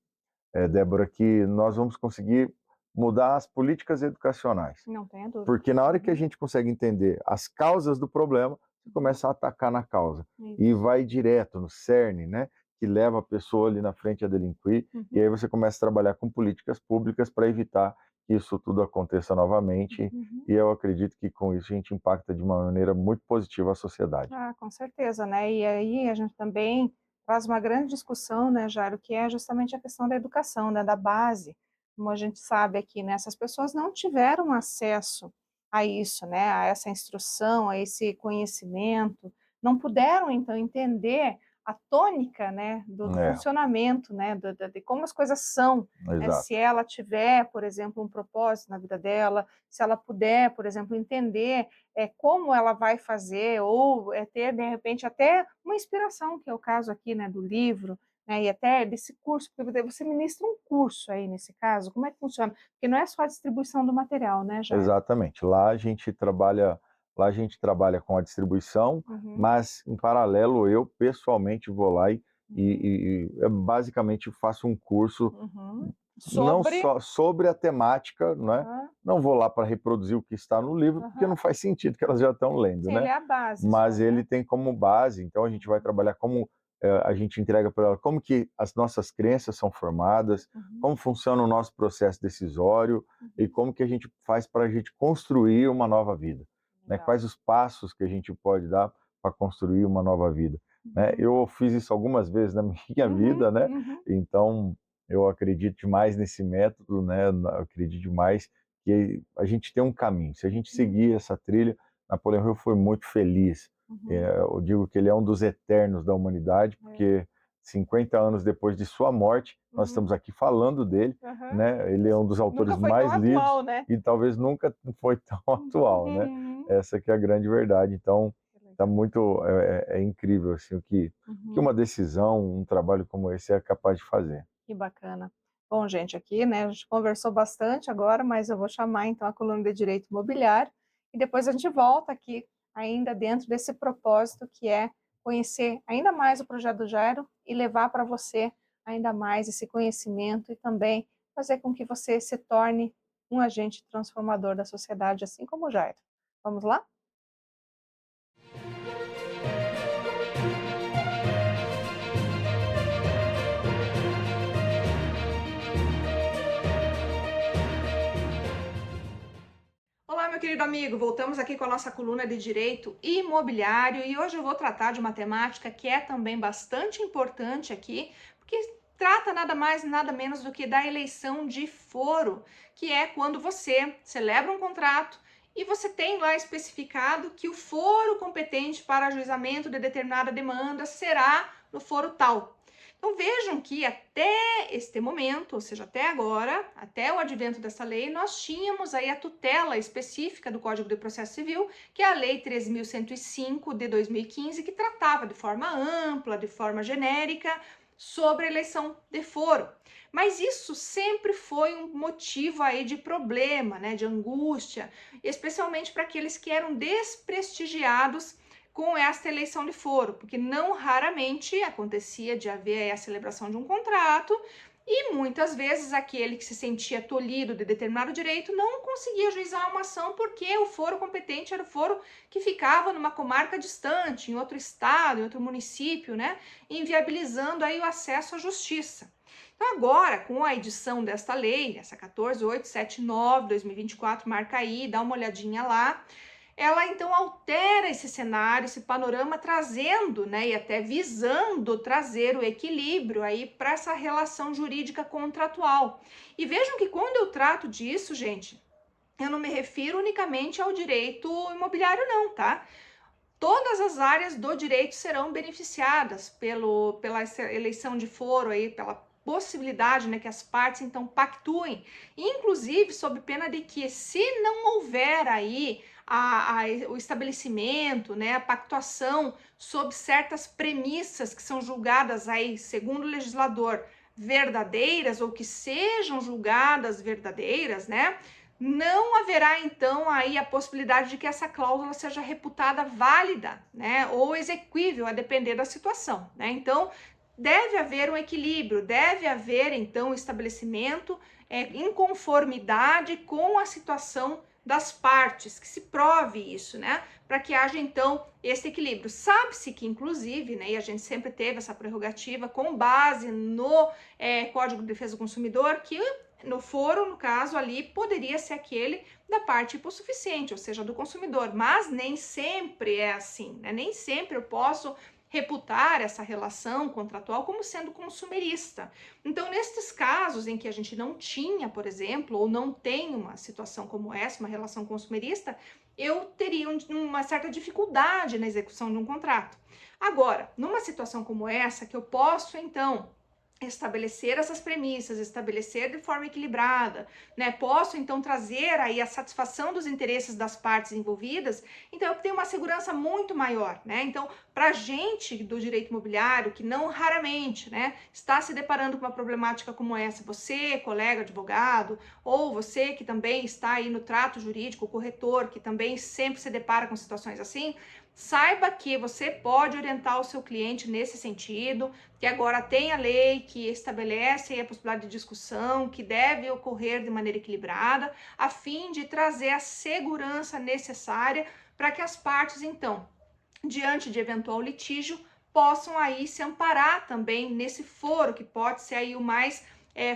Débora, que nós vamos conseguir mudar as políticas educacionais. Não tenha dúvida. Porque na hora que a Uhum. gente consegue entender as causas do problema, você Uhum. começa a atacar na causa e Isso. vai direto no cerne, né, que leva a pessoa ali na frente a delinquir, e Uhum. aí você começa a trabalhar com políticas públicas para evitar que isso tudo aconteça novamente, Uhum. e eu acredito que com isso a gente impacta de uma maneira muito positiva a sociedade. Ah, com certeza, né? E aí a gente também traz uma grande discussão, né, Jairo, que é justamente a questão da educação, né, da base. Como a gente sabe aqui, né, essas pessoas não tiveram acesso a isso, né, a essa instrução, a esse conhecimento, não puderam, então, entender a tônica, né, do É, funcionamento, né, de como as coisas são, né, se exato. ela tiver, por exemplo, um propósito na vida dela, se ela puder, por exemplo, entender como ela vai fazer, ou ter, de repente, até uma inspiração, que é o caso aqui, né, do livro, né, e até desse curso, porque você ministra um curso aí nesse caso, como é que funciona? Porque não é só a distribuição do material, né, Jair? Exatamente. Lá a gente trabalha com a distribuição, Uhum, mas em paralelo eu pessoalmente vou lá uhum, basicamente faço um curso uhum. não Sobre? só sobre a temática, não é? Aham, Não vou lá para reproduzir o que está no livro, porque aham. não faz sentido que elas já estão lendo, Sim, ele né? é a base só, Mas ele né? tem como base, então a gente vai Uhum, trabalhar como a gente entrega para ela como que as nossas crenças são formadas, uhum, como funciona o nosso processo decisório e uhum. como que a gente faz para a gente construir uma nova vida, né? Legal. Quais os passos que a gente pode dar para construir uma nova vida, né? Uhum, Eu fiz isso algumas vezes na minha uhum, vida, né? uhum, Então eu acredito demais nesse método, né? Eu acredito demais que a gente tem um caminho. Se a gente uhum, seguir essa trilha, Napoleão Hill foi muito feliz. uhum. Eu digo que ele é um dos eternos da humanidade, É. porque 50 anos depois de sua morte, nós Uhum, estamos aqui falando dele, aham. né? Ele é um dos autores Nunca foi tão mais lidos atual, né? e talvez nunca foi tão atual, né? Uhum. Essa que é a grande verdade. Então, Que tá legal. muito é incrível assim o que Uhum. uma decisão, um trabalho como esse é capaz de fazer. Que bacana. Bom, gente, aqui, né, a gente conversou bastante agora, mas eu vou chamar então a coluna de Direito Imobiliário e depois a gente volta aqui, ainda dentro desse propósito que é conhecer ainda mais o projeto do Jairo e levar para você ainda mais esse conhecimento e também fazer com que você se torne um agente transformador da sociedade, assim como o Jairo. Vamos lá? Olá, meu querido amigo, voltamos aqui com a nossa coluna de Direito Imobiliário e hoje eu vou tratar de uma temática que é também bastante importante aqui, porque trata nada mais nada menos do que da eleição de foro, que é quando você celebra um contrato e você tem lá especificado que o foro competente para ajuizamento de determinada demanda será no foro tal. Então vejam que até este momento, ou seja, até agora, até o advento dessa lei, nós tínhamos aí a tutela específica do Código de Processo Civil, que é a Lei 13.105 de 2015, que tratava de forma ampla, de forma genérica, sobre a eleição de foro. Mas isso sempre foi um motivo aí de problema, né, de angústia, especialmente para aqueles que eram desprestigiados com esta eleição de foro, porque não raramente acontecia de haver a celebração de um contrato e muitas vezes aquele que se sentia tolhido de determinado direito não conseguia ajuizar uma ação porque o foro competente era o foro que ficava numa comarca distante, em outro estado, em outro município, né, inviabilizando aí o acesso à justiça. Então agora, com a edição desta lei, essa 14.879/2024, marca aí, dá uma olhadinha lá, ela então altera esse cenário, esse panorama, trazendo, né, e até visando trazer o equilíbrio aí para essa relação jurídica contratual. E vejam que quando eu trato disso, gente, eu não me refiro unicamente ao direito imobiliário, não, tá? Todas as áreas do direito serão beneficiadas pela eleição de foro aí, pela possibilidade, né, que as partes então pactuem, inclusive sob pena de que, se não houver aí o estabelecimento, né, a pactuação sob certas premissas que são julgadas aí, segundo o legislador, verdadeiras ou que sejam julgadas verdadeiras, né, não haverá então aí a possibilidade de que essa cláusula seja reputada válida, né, ou exequível, a depender da situação, né? Então, deve haver um equilíbrio, deve haver então estabelecimento em conformidade com a situação das partes, que se prove isso, né, para que haja então esse equilíbrio. Sabe-se que, inclusive, né, e a gente sempre teve essa prerrogativa com base no Código de Defesa do Consumidor, que no foro, no caso ali, poderia ser aquele da parte hipossuficiente, ou seja, do consumidor, mas nem sempre é assim, né? Nem sempre eu posso reputar essa relação contratual como sendo consumerista. Então, nesses casos em que a gente não tinha, por exemplo, ou não tem uma situação como essa, uma relação consumerista, eu teria uma certa dificuldade na execução de um contrato. Agora, numa situação como essa, que eu posso, então, estabelecer essas premissas, estabelecer de forma equilibrada, né? Posso então trazer aí a satisfação dos interesses das partes envolvidas, então eu tenho uma segurança muito maior, né? Então, para gente do direito imobiliário que não raramente, né, está se deparando com uma problemática como essa, você, colega advogado, ou você que também está aí no trato jurídico, corretor, que também sempre se depara com situações assim, saiba que você pode orientar o seu cliente nesse sentido, que agora tem a lei que estabelece a possibilidade de discussão, que deve ocorrer de maneira equilibrada, a fim de trazer a segurança necessária para que as partes, então, diante de eventual litígio, possam aí se amparar também nesse foro, que pode ser aí o mais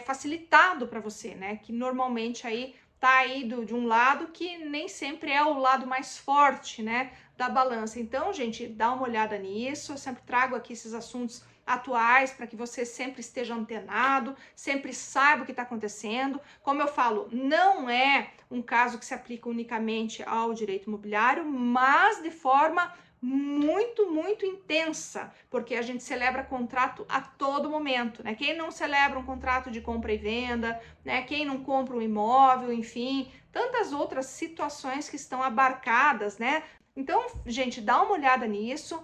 facilitado para você, né? Que normalmente aí tá aí de um lado que nem sempre é o lado mais forte, né, da balança. Então, gente, dá uma olhada nisso. Eu sempre trago aqui esses assuntos atuais para que você sempre esteja antenado, sempre saiba o que está acontecendo. Como eu falo, não é um caso que se aplica unicamente ao direito imobiliário, mas de forma muito intensa, porque a gente celebra contrato a todo momento, né? Quem não celebra um contrato de compra e venda, né? Quem não compra um imóvel, enfim, tantas outras situações que estão abarcadas, né? Então, gente, dá uma olhada nisso.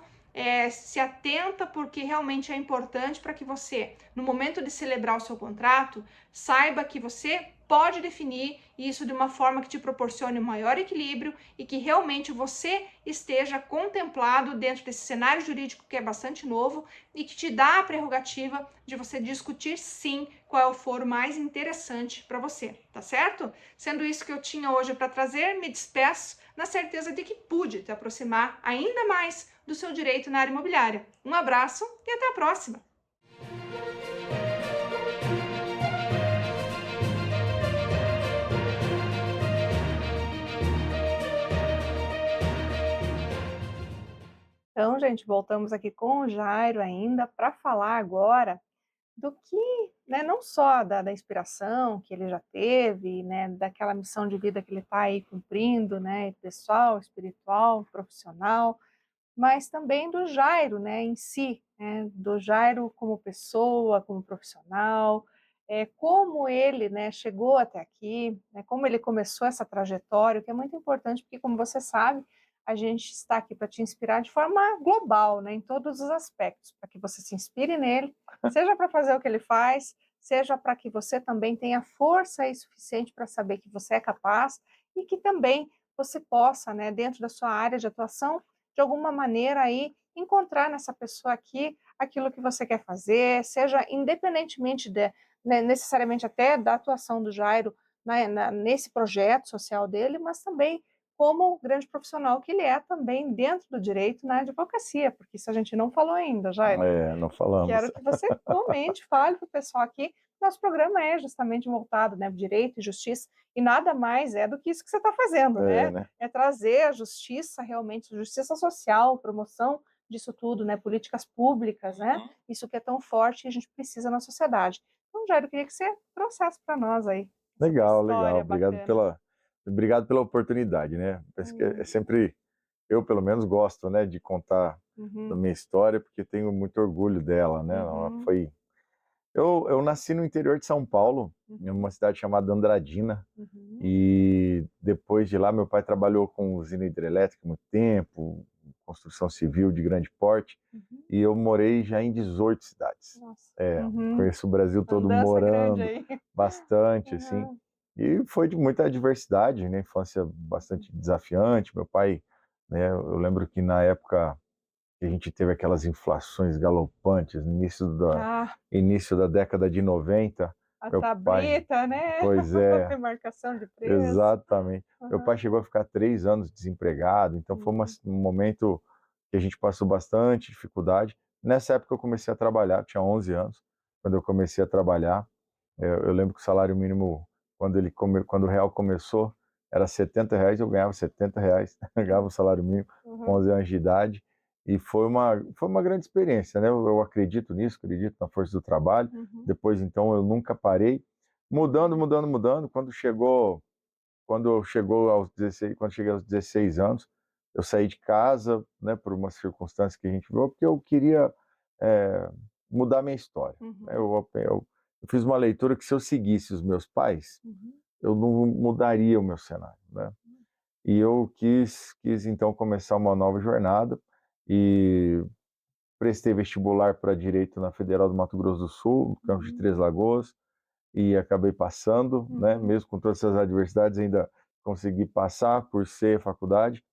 Se atenta, porque realmente é importante para que você, no momento de celebrar o seu contrato, saiba que você pode definir isso de uma forma que te proporcione um maior equilíbrio e que realmente você esteja contemplado dentro desse cenário jurídico que é bastante novo e que te dá a prerrogativa de você discutir sim qual é o foro mais interessante para você, tá certo? Sendo isso que eu tinha hoje para trazer, me despeço na certeza de que pude te aproximar ainda mais do seu direito na área imobiliária. Um abraço e até a próxima! Então, gente, voltamos aqui com o Jairo ainda para falar agora do que, né, não só da inspiração que ele já teve, né, daquela missão de vida que ele está aí cumprindo, né, pessoal, espiritual, profissional, mas também do Jairo, né, em si, né, do Jairo como pessoa, como profissional, como ele, né, chegou até aqui, né, como ele começou essa trajetória, que é muito importante, porque, como você sabe, a gente está aqui para te inspirar de forma global, né, em todos os aspectos, para que você se inspire nele, seja para fazer o que ele faz, seja para que você também tenha força aí suficiente para saber que você é capaz e que também você possa, né, dentro da sua área de atuação, de alguma maneira aí encontrar nessa pessoa aqui aquilo que você quer fazer, seja independentemente né, necessariamente até da atuação do Jairo nesse projeto social dele, mas também como o grande profissional que ele é também dentro do direito na advocacia, porque isso a gente não falou ainda, Jairo. Não falamos. Quero que você comente, fale para o pessoal aqui. Nosso programa é justamente voltado, né, direito e justiça, e nada mais é do que isso que você está fazendo, né? Né? É trazer a justiça, realmente, justiça social, promoção disso tudo, né? Políticas públicas, né? Isso que é tão forte e a gente precisa na sociedade. Então, Jairo, eu queria que você trouxesse para nós aí essa tua Legal, legal. história bacana. Obrigado pela oportunidade, né? Penso que é Uhum, sempre, eu pelo menos gosto, né, de contar da uhum, minha história, porque tenho muito orgulho dela, né? Ela uhum, foi. Eu nasci no interior de São Paulo, em uhum, uma cidade chamada Andradina, uhum, e depois de lá meu pai trabalhou com usina hidrelétrica há muito tempo, construção civil de grande porte, uhum. e eu morei já em 18 cidades. Nossa. É, Uhum. conheço o Brasil todo Andança grande morando aí. bastante, assim, Aham. e foi de muita adversidade, né? Infância bastante desafiante. Meu pai, né? Eu lembro que na época que a gente teve aquelas inflações galopantes, no Ah, início da década de 90, a meu pai, tablita, né, pois é, remarcação de preço. exatamente. Meu pai Aham. chegou a ficar 3 anos desempregado, então foi Hum. um momento que a gente passou bastante dificuldade. Nessa época eu comecei a trabalhar, tinha 11 anos, quando eu comecei a trabalhar. Eu lembro que o salário mínimo, quando o real começou, era R$ 70, eu ganhava R$ 70, eu ganhava o salário mínimo com Uhum. 11 anos de idade, e foi uma grande experiência, né? Eu acredito nisso, acredito na força do trabalho. Uhum. Depois, então, eu nunca parei, mudando, mudando, mudando. Quando cheguei aos 16 anos, eu saí de casa, né, por uma circunstância que a gente viu, porque eu queria eh, mudar minha história, né? Uhum. Eu fiz uma leitura que, se eu seguisse os meus pais, Uhum. eu não mudaria o meu cenário, né? E eu quis então começar uma nova jornada, e prestei vestibular para direito na Federal do Mato Grosso do Sul, no campus de Uhum. Três Lagoas, e acabei passando, né? Uhum. Mesmo com todas essas adversidades, ainda consegui passar por ser faculdade.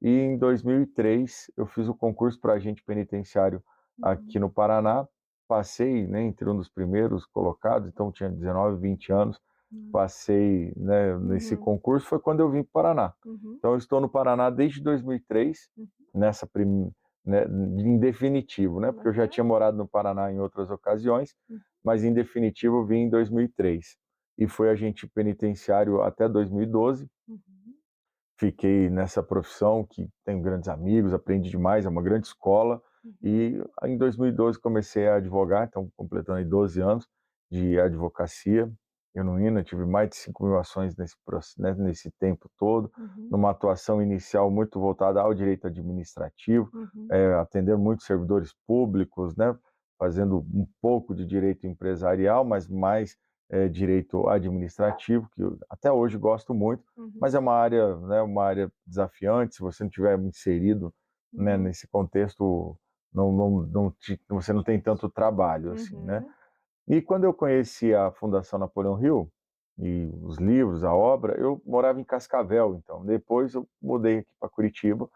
E em 2003 eu fiz o concurso para agente penitenciário aqui Uhum. no Paraná, passei, né, entre um dos primeiros colocados, então tinha 19, 20 anos, Uhum. passei, né, nesse Uhum. concurso, foi quando eu vim para o Paraná. Uhum. Então eu estou no Paraná desde 2003, Uhum. nessa né, em definitivo, né, porque eu já tinha Bacana. morado no Paraná em outras ocasiões, Uhum. mas em definitivo eu vim em 2003. E fui agente penitenciário até 2012. Uhum. Fiquei nessa profissão, que tenho grandes amigos, aprendi demais, é uma grande escola. Uhum. E em 2012 comecei a advogar, então completando aí 12 anos de advocacia genuína. Tive mais de 5.000 ações né, nesse tempo todo, Uhum. numa atuação inicial muito voltada ao direito administrativo, Uhum. atendendo muitos servidores públicos, né, fazendo um pouco de direito empresarial, mas mais direito administrativo, que eu até hoje gosto muito, mas Uhum. é uma área, né, uma área desafiante. Se você não tiver inserido, né, Uhum. nesse contexto, você não tem tanto trabalho assim, né? Uhum. E quando eu conheci a Fundação Napoleão Hill e os livros, a obra, eu morava em Cascavel, então depois eu mudei aqui para Curitiba,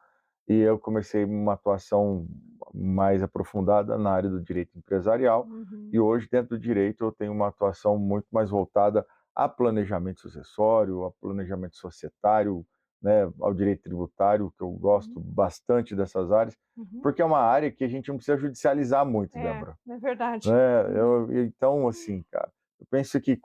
e eu comecei uma atuação mais aprofundada na área do direito empresarial, e Uhum. hoje, dentro do direito, eu tenho uma atuação muito mais voltada a planejamento sucessório, a planejamento societário, né, ao direito tributário, que eu gosto Uhum. bastante dessas áreas, Uhum. porque é uma área que a gente não precisa judicializar muito, É, Débora, é verdade. né? Uhum. Então, assim, cara, eu penso que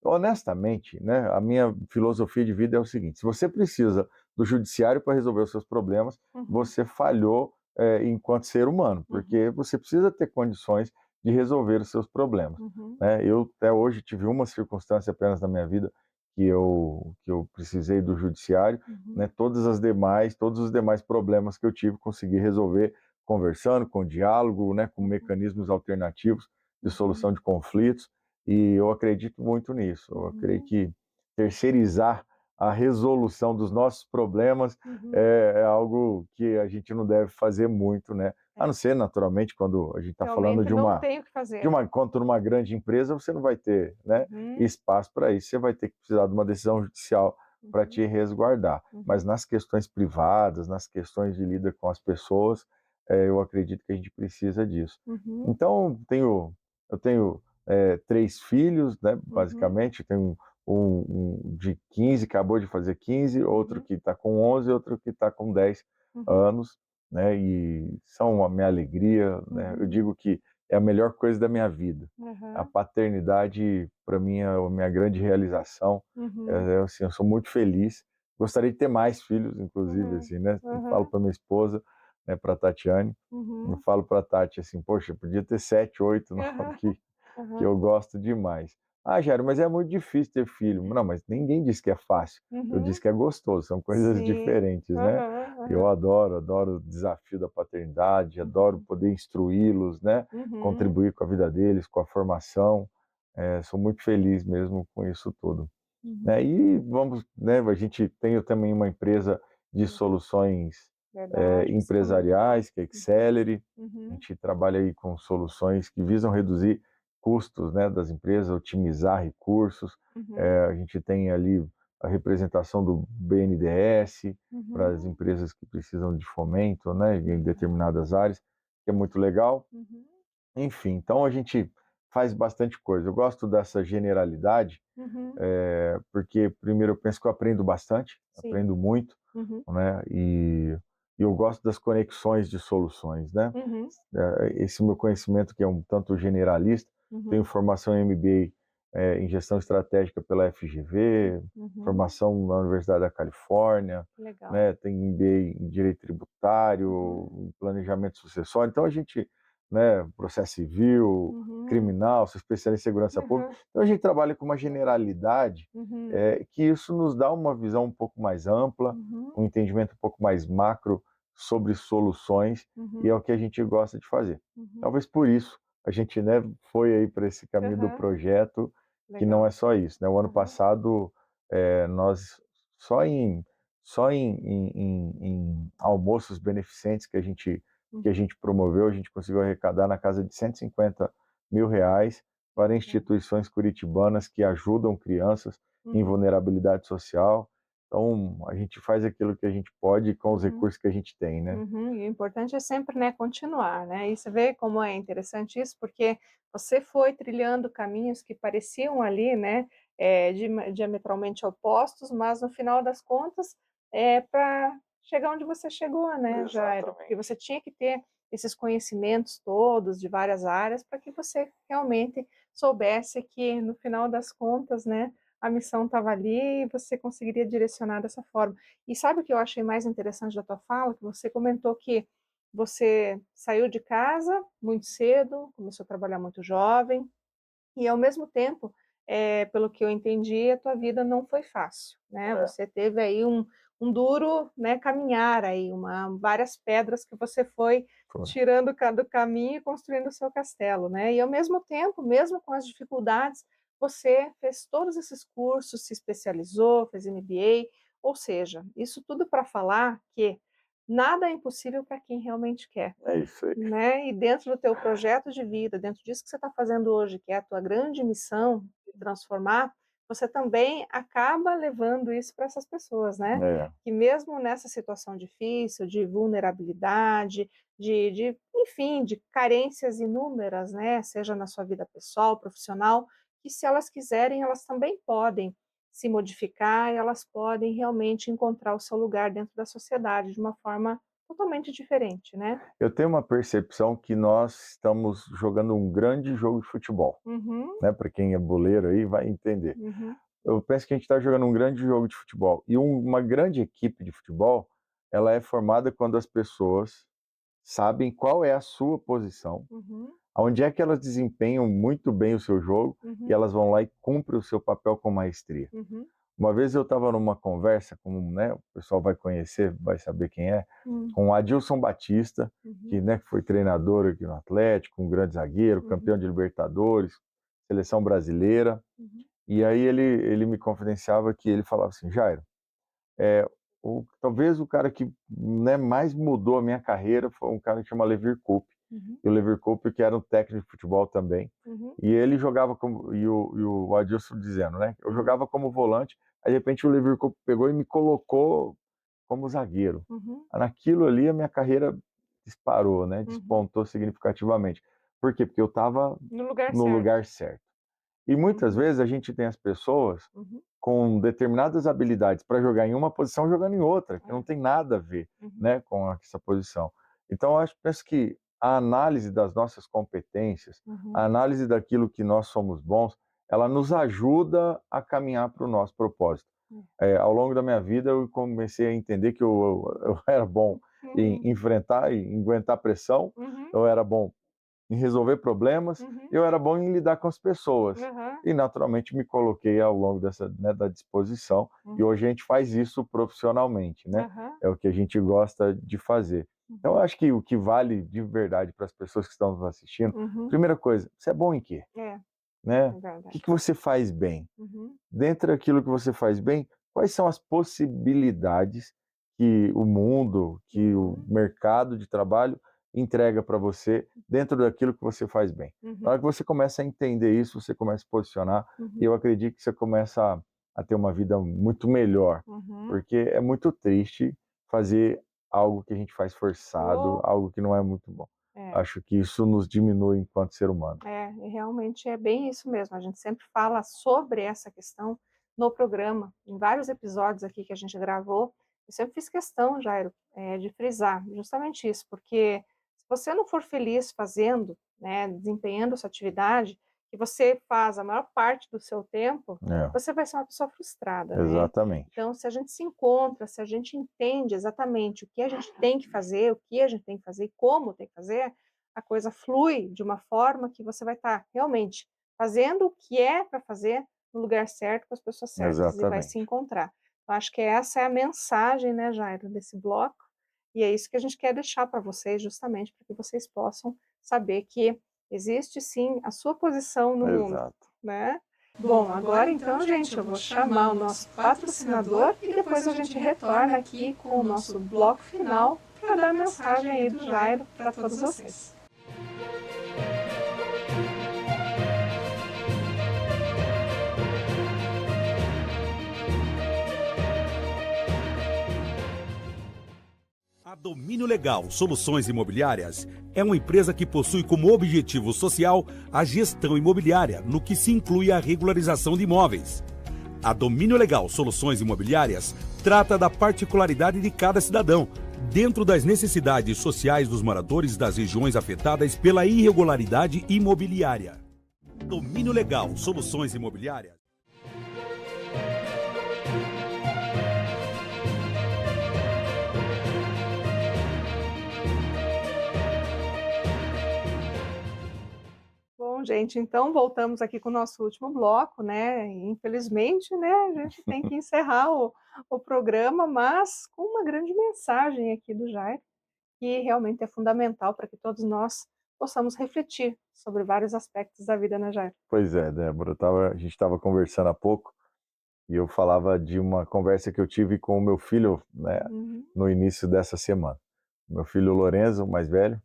honestamente, né, a minha filosofia de vida é o seguinte: se você precisa do judiciário para resolver os seus problemas, Uhum. você falhou, enquanto ser humano, Uhum. porque você precisa ter condições de resolver os seus problemas, Uhum. né? Eu até hoje tive uma circunstância apenas na minha vida que eu precisei do judiciário, né? Uhum. Todos os demais problemas que eu tive, consegui resolver conversando, com diálogo, né, com Uhum. mecanismos alternativos de Uhum. solução de conflitos, e eu acredito muito nisso. Eu creio Uhum. que terceirizar a resolução dos nossos problemas é algo que a gente não deve fazer muito, né? A não ser, naturalmente, quando a gente está falando Realmente não tem o que fazer. quanto numa grande empresa, você não vai ter, né, espaço para isso. Você vai ter que precisar de uma decisão judicial para te resguardar. Mas nas questões privadas, nas questões de lida com as pessoas, eu acredito que a gente precisa disso. Então, eu tenho 3 filhos, né, basicamente. Eu tenho um de 15, acabou de fazer 15, outro que está com 11, outro que está com 10 anos, né, e são a minha alegria, né. Eu digo que é a melhor coisa da minha vida. A paternidade, para mim, é a minha grande realização. Assim, eu sou muito feliz. Gostaria de ter mais filhos, inclusive, assim, né. Eu falo para minha esposa, né, para Tatiane, eu falo para Tati assim: "Poxa, podia ter 7, 8, 9 que eu gosto demais". "Ah, Jairo, mas é muito difícil ter filho". Não, mas ninguém disse que é fácil. Eu disse que é gostoso, são coisas Sim. diferentes, né. Eu adoro o desafio da paternidade, adoro poder instruí-los, né, contribuir com a vida deles, com a formação. Sou muito feliz mesmo com isso tudo. Né, e vamos, né, a gente tem eu também uma empresa de soluções, Verdade, você comentou. empresariais, que é a Exceleri. A Uhum. gente trabalha aí com soluções que visam reduzir custos, né, das empresas, otimizar recursos. A gente tem ali a representação do BNDES para as empresas que precisam de fomento, né, em determinadas áreas, que é muito legal. Enfim, então a gente faz bastante coisa. Eu gosto dessa generalidade, porque primeiro eu penso que eu aprendo bastante, Sim. aprendo muito, Uhum. né, e eu gosto das conexões de soluções, né. Uhum. Esse meu conhecimento que é um tanto generalista, tenho formação em MBA, em gestão estratégica pela FGV, formação na Universidade da Califórnia, Legal. né, tenho MBA em direito tributário, em planejamento sucessório. Então a gente, né, processo civil, criminal, sou especialista em segurança pública. Então a gente trabalha com uma generalidade, que isso nos dá uma visão um pouco mais ampla, um entendimento um pouco mais macro sobre soluções, e é o que a gente gosta de fazer. Talvez por isso a gente, né, foi aí para esse caminho do projeto, que não Legal. é só isso, né. O ano passado, nós só em em almoços beneficentes que a gente promoveu, a gente conseguiu arrecadar na casa de R$ 150.000 para instituições curitibanas que ajudam crianças em vulnerabilidade social. Então, a gente faz aquilo que a gente pode com os recursos que a gente tem, né. E o importante é sempre, né, continuar, né, e você vê como é interessante isso, porque você foi trilhando caminhos que pareciam ali, né, diametralmente opostos, mas no final das contas, para chegar onde você chegou, né, Jairo, porque Exatamente. você tinha que ter esses conhecimentos todos de várias áreas para que você realmente soubesse que no final das contas, né, a missão estava ali e você conseguiria direcionar dessa forma. E sabe o que eu achei mais interessante da tua fala? Que você comentou que você saiu de casa muito cedo, começou a trabalhar muito jovem, e ao mesmo tempo, pelo que eu entendi, a tua vida não foi fácil, né? É, Você teve aí um duro, né, caminhar aí, várias pedras que você foi foi. tirando do caminho e construindo o seu castelo, né? E ao mesmo tempo, mesmo com as dificuldades, você fez todos esses cursos, se especializou, fez MBA, ou seja, isso tudo para falar que nada é impossível para quem realmente quer. É isso aí. Né, e dentro do teu projeto de vida, dentro disso que você está fazendo hoje, que é a tua grande missão de transformar, você também acaba levando isso para essas pessoas, né, É. que mesmo nessa situação difícil, de vulnerabilidade, enfim, de carências inúmeras, né, seja na sua vida pessoal, profissional, que se elas quiserem, elas também podem se modificar, elas podem realmente encontrar o seu lugar dentro da sociedade de uma forma totalmente diferente, né. Eu tenho uma percepção que nós estamos jogando um grande jogo de futebol, Uhum, né, para quem é boleiro aí vai entender. uhum, Eu penso que a gente está jogando um grande jogo de futebol, e uma grande equipe de futebol, ela é formada quando as pessoas sabem qual é a sua posição, uhum, aonde é que elas desempenham muito bem o seu jogo, e uhum, elas vão lá e cumprem o seu papel com maestria. uhum, Uma vez eu estava numa conversa com, né, o pessoal vai conhecer, vai saber quem é, hum, com o Adilson Batista, que, uhum, né, foi treinador aqui no Atlético, um grande zagueiro, uhum, campeão de Libertadores, seleção brasileira. uhum, E aí ele me confidenciava que ele falava assim: "Jairo, talvez o cara que, né, mais mudou a minha carreira foi um cara que chama Levir Coupe". Uhum, E o Levir Coupe, que era um técnico de futebol também, uhum, e ele jogava como o Adilson dizendo, né, eu uhum, jogava como volante, aí de repente o Levir Coupe pegou e me colocou como zagueiro. uhum, Naquilo ali a minha carreira disparou, né, uhum. despontou significativamente. Por quê? Porque eu estava No lugar no certo. lugar certo. E muitas Uhum, vezes a gente tem as pessoas uhum. com determinadas habilidades para jogar em uma posição, jogando em outra, que não É. tem nada a ver, Uhum, né, com essa posição. Então eu penso que a análise das nossas competências, a uhum, análise daquilo que nós somos bons, ela nos ajuda a caminhar para o nosso propósito. é. Ao longo da minha vida eu comecei a entender que eu era bom em Uhum, enfrentar e em aguentar pressão, uhum, eu era bom em resolver problemas, uhum, eu era bom em lidar com as pessoas. aham, E naturalmente me coloquei ao longo dessa, né, da disposição, e uhum, hoje a gente faz isso profissionalmente, né? aham, É o que a gente gosta de fazer. Então eu uhum, acho que o que vale de verdade para as pessoas que estão nos assistindo, uhum. primeira coisa, você é bom em quê? É, Né? é O que verdade. que você faz bem? Uhum, Dentro daquilo que você faz bem, quais são as possibilidades que o mundo, que o uhum, mercado de trabalho entrega para você dentro daquilo que você faz bem? Na hora uhum, que você começa a entender isso, você começa a se posicionar, e uhum, eu acredito que você começa a ter uma vida muito melhor, uhum. porque é muito triste fazer algo que a gente faz forçado, Oh, algo que não é muito bom. é. Acho que isso nos diminui enquanto ser humano. É, e realmente é bem isso mesmo. A gente sempre fala sobre essa questão no programa, em vários episódios aqui que a gente gravou. Eu sempre fiz questão, Jairo, de frisar justamente isso, porque se você não for feliz fazendo, né, desempenhando essa atividade, que você faz a maior parte do seu tempo, É, você vai ser uma pessoa frustrada, né? exatamente. Então, se a gente se encontra, se a gente entende exatamente o que a gente tem que fazer, o que a gente tem que fazer e como tem que fazer, a coisa flui de uma forma que você vai estar realmente fazendo o que é para fazer no lugar certo, com as pessoas certas, e vai se Exatamente. encontrar. Eu acho que essa é a mensagem, né, Jairo, desse bloco, e é isso que a gente quer deixar para vocês, justamente para que vocês possam saber que existe sim a sua posição no mundo, Exato. né? Bom, agora então, gente, eu vou chamar o nosso patrocinador e depois a gente retorna aqui com o nosso bloco final para dar a mensagem aí do Jairo para todos vocês. A Domínio Legal Soluções Imobiliárias é uma empresa que possui como objetivo social a gestão imobiliária, no que se inclui a regularização de imóveis. A Domínio Legal Soluções Imobiliárias trata da particularidade de cada cidadão, dentro das necessidades sociais dos moradores das regiões afetadas pela irregularidade imobiliária. Domínio Legal Soluções Imobiliárias. Bom, gente, então voltamos aqui com o nosso último bloco, né? E, infelizmente, né, a gente tem que encerrar o programa, mas com uma grande mensagem aqui do Jair, que realmente é fundamental para que todos nós possamos refletir sobre vários aspectos da vida, né, Jair? Pois é, Débora, a gente estava conversando há pouco e eu falava de uma conversa que eu tive com o meu filho, né, Uhum, no início dessa semana. Meu filho Lorenzo, o mais velho,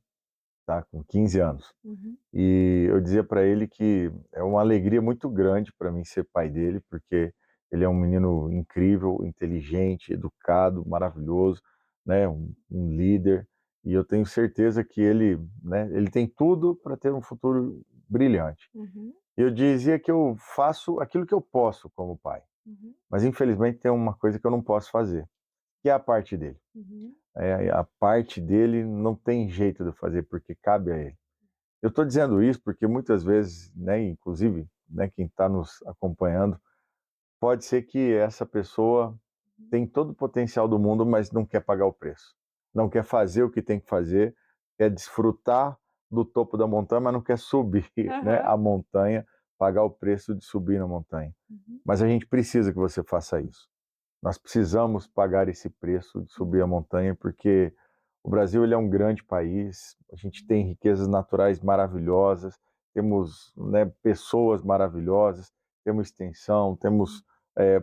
tá com 15 anos. uhum, E eu dizia para ele que é uma alegria muito grande para mim ser pai dele, porque ele é um menino incrível, inteligente, educado, maravilhoso, né, um líder. E eu tenho certeza que ele, né, ele tem tudo para ter um futuro brilhante. uhum, Eu dizia que eu faço aquilo que eu posso como pai, uhum, mas infelizmente tem uma coisa que eu não posso fazer, que é a parte dele. uhum, A parte dele não tem jeito de eu fazer, porque cabe a ele. Eu estou dizendo isso porque muitas vezes, né, inclusive, né, quem está nos acompanhando, pode ser que essa pessoa tem todo o potencial do mundo, mas não quer pagar o preço. Não quer fazer o que tem que fazer, quer desfrutar do topo da montanha, mas não quer subir, né, aham, a montanha, pagar o preço de subir na montanha. uhum, Mas a gente precisa que você faça isso. Nós precisamos pagar esse preço de subir a uhum, montanha, porque o Brasil ele é um grande país, a gente tem riquezas naturais maravilhosas, temos, né, pessoas maravilhosas, temos extensão, temos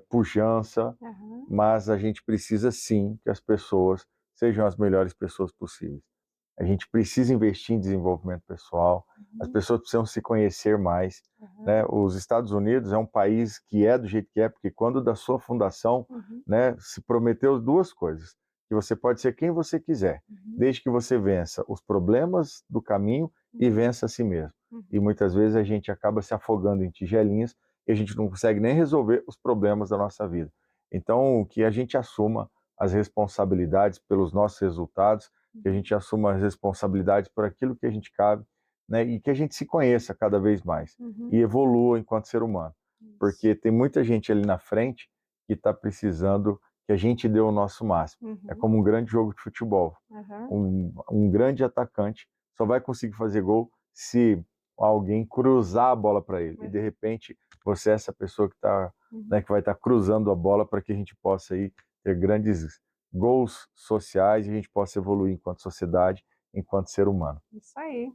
pujança, Aham. mas a gente precisa sim que as pessoas sejam as melhores pessoas possíveis. A gente precisa investir em desenvolvimento pessoal, as Uhum. pessoas precisam se conhecer mais, né? Aham. Os Estados Unidos é um país que é do jeito que é, porque quando da sua fundação, Uhum. né, se prometeu duas coisas, que você pode ser quem você quiser, Uhum. desde que você vença os problemas do caminho e Uhum. vença a si mesmo. Uhum. E muitas vezes a gente acaba se afogando em tigelinhas e a gente não consegue nem resolver os problemas da nossa vida. Então, que a gente assuma as responsabilidades pelos nossos resultados, que a gente assuma as responsabilidades por aquilo que a gente cabe, né, e que a gente se conheça cada vez mais Uhum. e evolua enquanto ser humano, Isso. porque tem muita gente ali na frente que está precisando que a gente dê o nosso máximo. É Uhum. como um grande jogo de futebol. Aham. Um grande atacante só vai conseguir fazer gol se alguém cruzar a bola para ele. E de repente você é essa pessoa que está, Uhum. né, que vai estar cruzando a bola para que a gente possa aí ter grandes gols sociais e a gente possa evoluir enquanto sociedade, enquanto ser humano. Isso aí.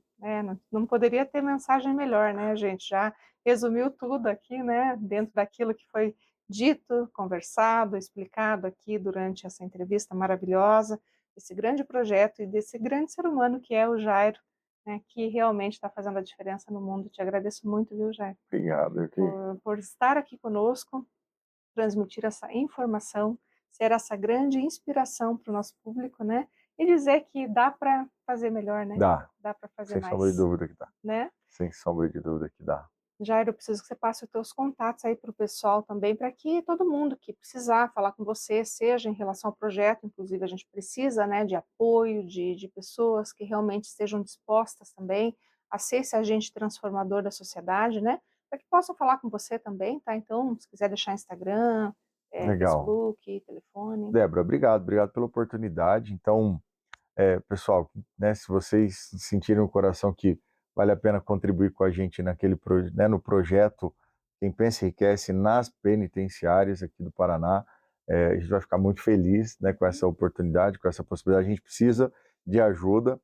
Não poderia ter mensagem melhor, né, gente? Já resumiu tudo aqui, né, dentro daquilo que foi dito, conversado, explicado aqui durante essa entrevista maravilhosa, esse grande projeto e desse grande ser humano que é o Jairo, né, que realmente está fazendo a diferença no mundo. Te agradeço muito, viu, Jairo, Obrigado. por estar aqui conosco, transmitir essa informação, ser essa grande inspiração para o nosso público, né? E dizer que dá para fazer melhor, né? Dá, Dá para fazer sem sombra de mais, dúvida que dá. né? Sem sombra de dúvida que dá. Jairo, eu preciso que você passe os teus contatos aí para o pessoal também, para que todo mundo que precisar falar com você, seja em relação ao projeto, inclusive a gente precisa, né, de apoio, de pessoas que realmente estejam dispostas também a ser esse agente transformador da sociedade, né, para que possam falar com você também, tá? Então, se quiser deixar Instagram, Legal. Facebook, telefone. Débora, obrigado pela oportunidade. Então, pessoal, né, se vocês sentirem no coração que vale a pena contribuir com a gente né, no projeto Quem Pensa Enriquece nas penitenciárias aqui do Paraná, a gente vai ficar muito feliz, né, com essa oportunidade, com essa possibilidade. A gente precisa de ajuda.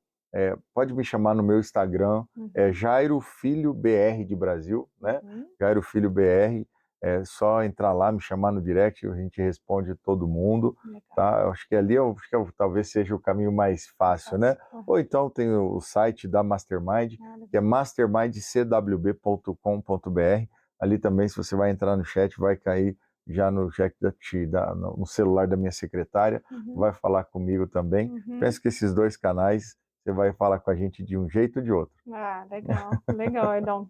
Pode me chamar no meu Instagram, Uhum. Jairo Filho BR de Brasil, né? Uhum. Jairo Filho BR. É só entrar lá, me chamar no direct, a gente responde todo mundo. Legal. Tá? Eu acho que ali talvez seja o caminho mais fácil, né? Uhum. Ou então tem o site da Mastermind, que é mastermindcwb.com.br. Ali também, se você vai entrar no chat, vai cair já no chat no celular da minha secretária, Uhum. vai falar comigo também. Uhum. Penso que esses dois canais você vai falar com a gente de um jeito ou de outro. Ah, legal, legal. Então,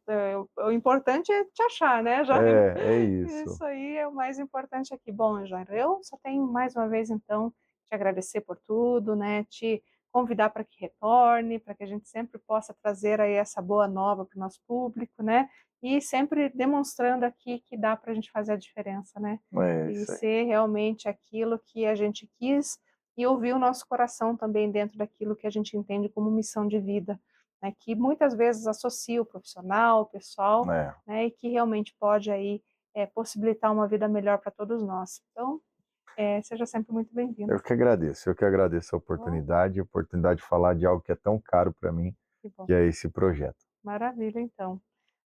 o importante é te achar, né, Jairo? É isso. Isso aí é o mais importante aqui. Bom, Jairo, eu só tenho mais uma vez, então, te agradecer por tudo, né, te convidar para que retorne, para que a gente sempre possa trazer aí essa boa nova para o nosso público, né, e sempre demonstrando aqui que dá para a gente fazer a diferença, né, É e isso aí. ser realmente aquilo que a gente quis e ouvir o nosso coração também dentro daquilo que a gente entende como missão de vida, né, que muitas vezes associa o profissional, o pessoal, É. né, e que realmente pode aí possibilitar uma vida melhor para todos nós. Então, seja sempre muito bem-vindo. Eu que agradeço a Bom, oportunidade de falar de algo que é tão caro para mim, que bom. que é esse projeto. Maravilha, então.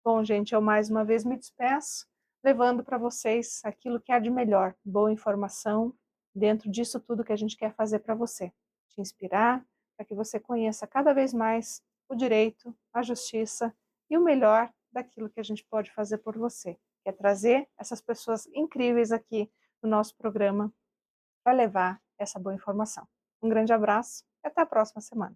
Bom, gente, eu mais uma vez me despeço, levando para vocês aquilo que há de melhor, boa informação, dentro disso tudo que a gente quer fazer para você. Te inspirar, para que você conheça cada vez mais o direito, a justiça e o melhor daquilo que a gente pode fazer por você. Que é trazer essas pessoas incríveis aqui no nosso programa para levar essa boa informação. Um grande abraço e até a próxima semana.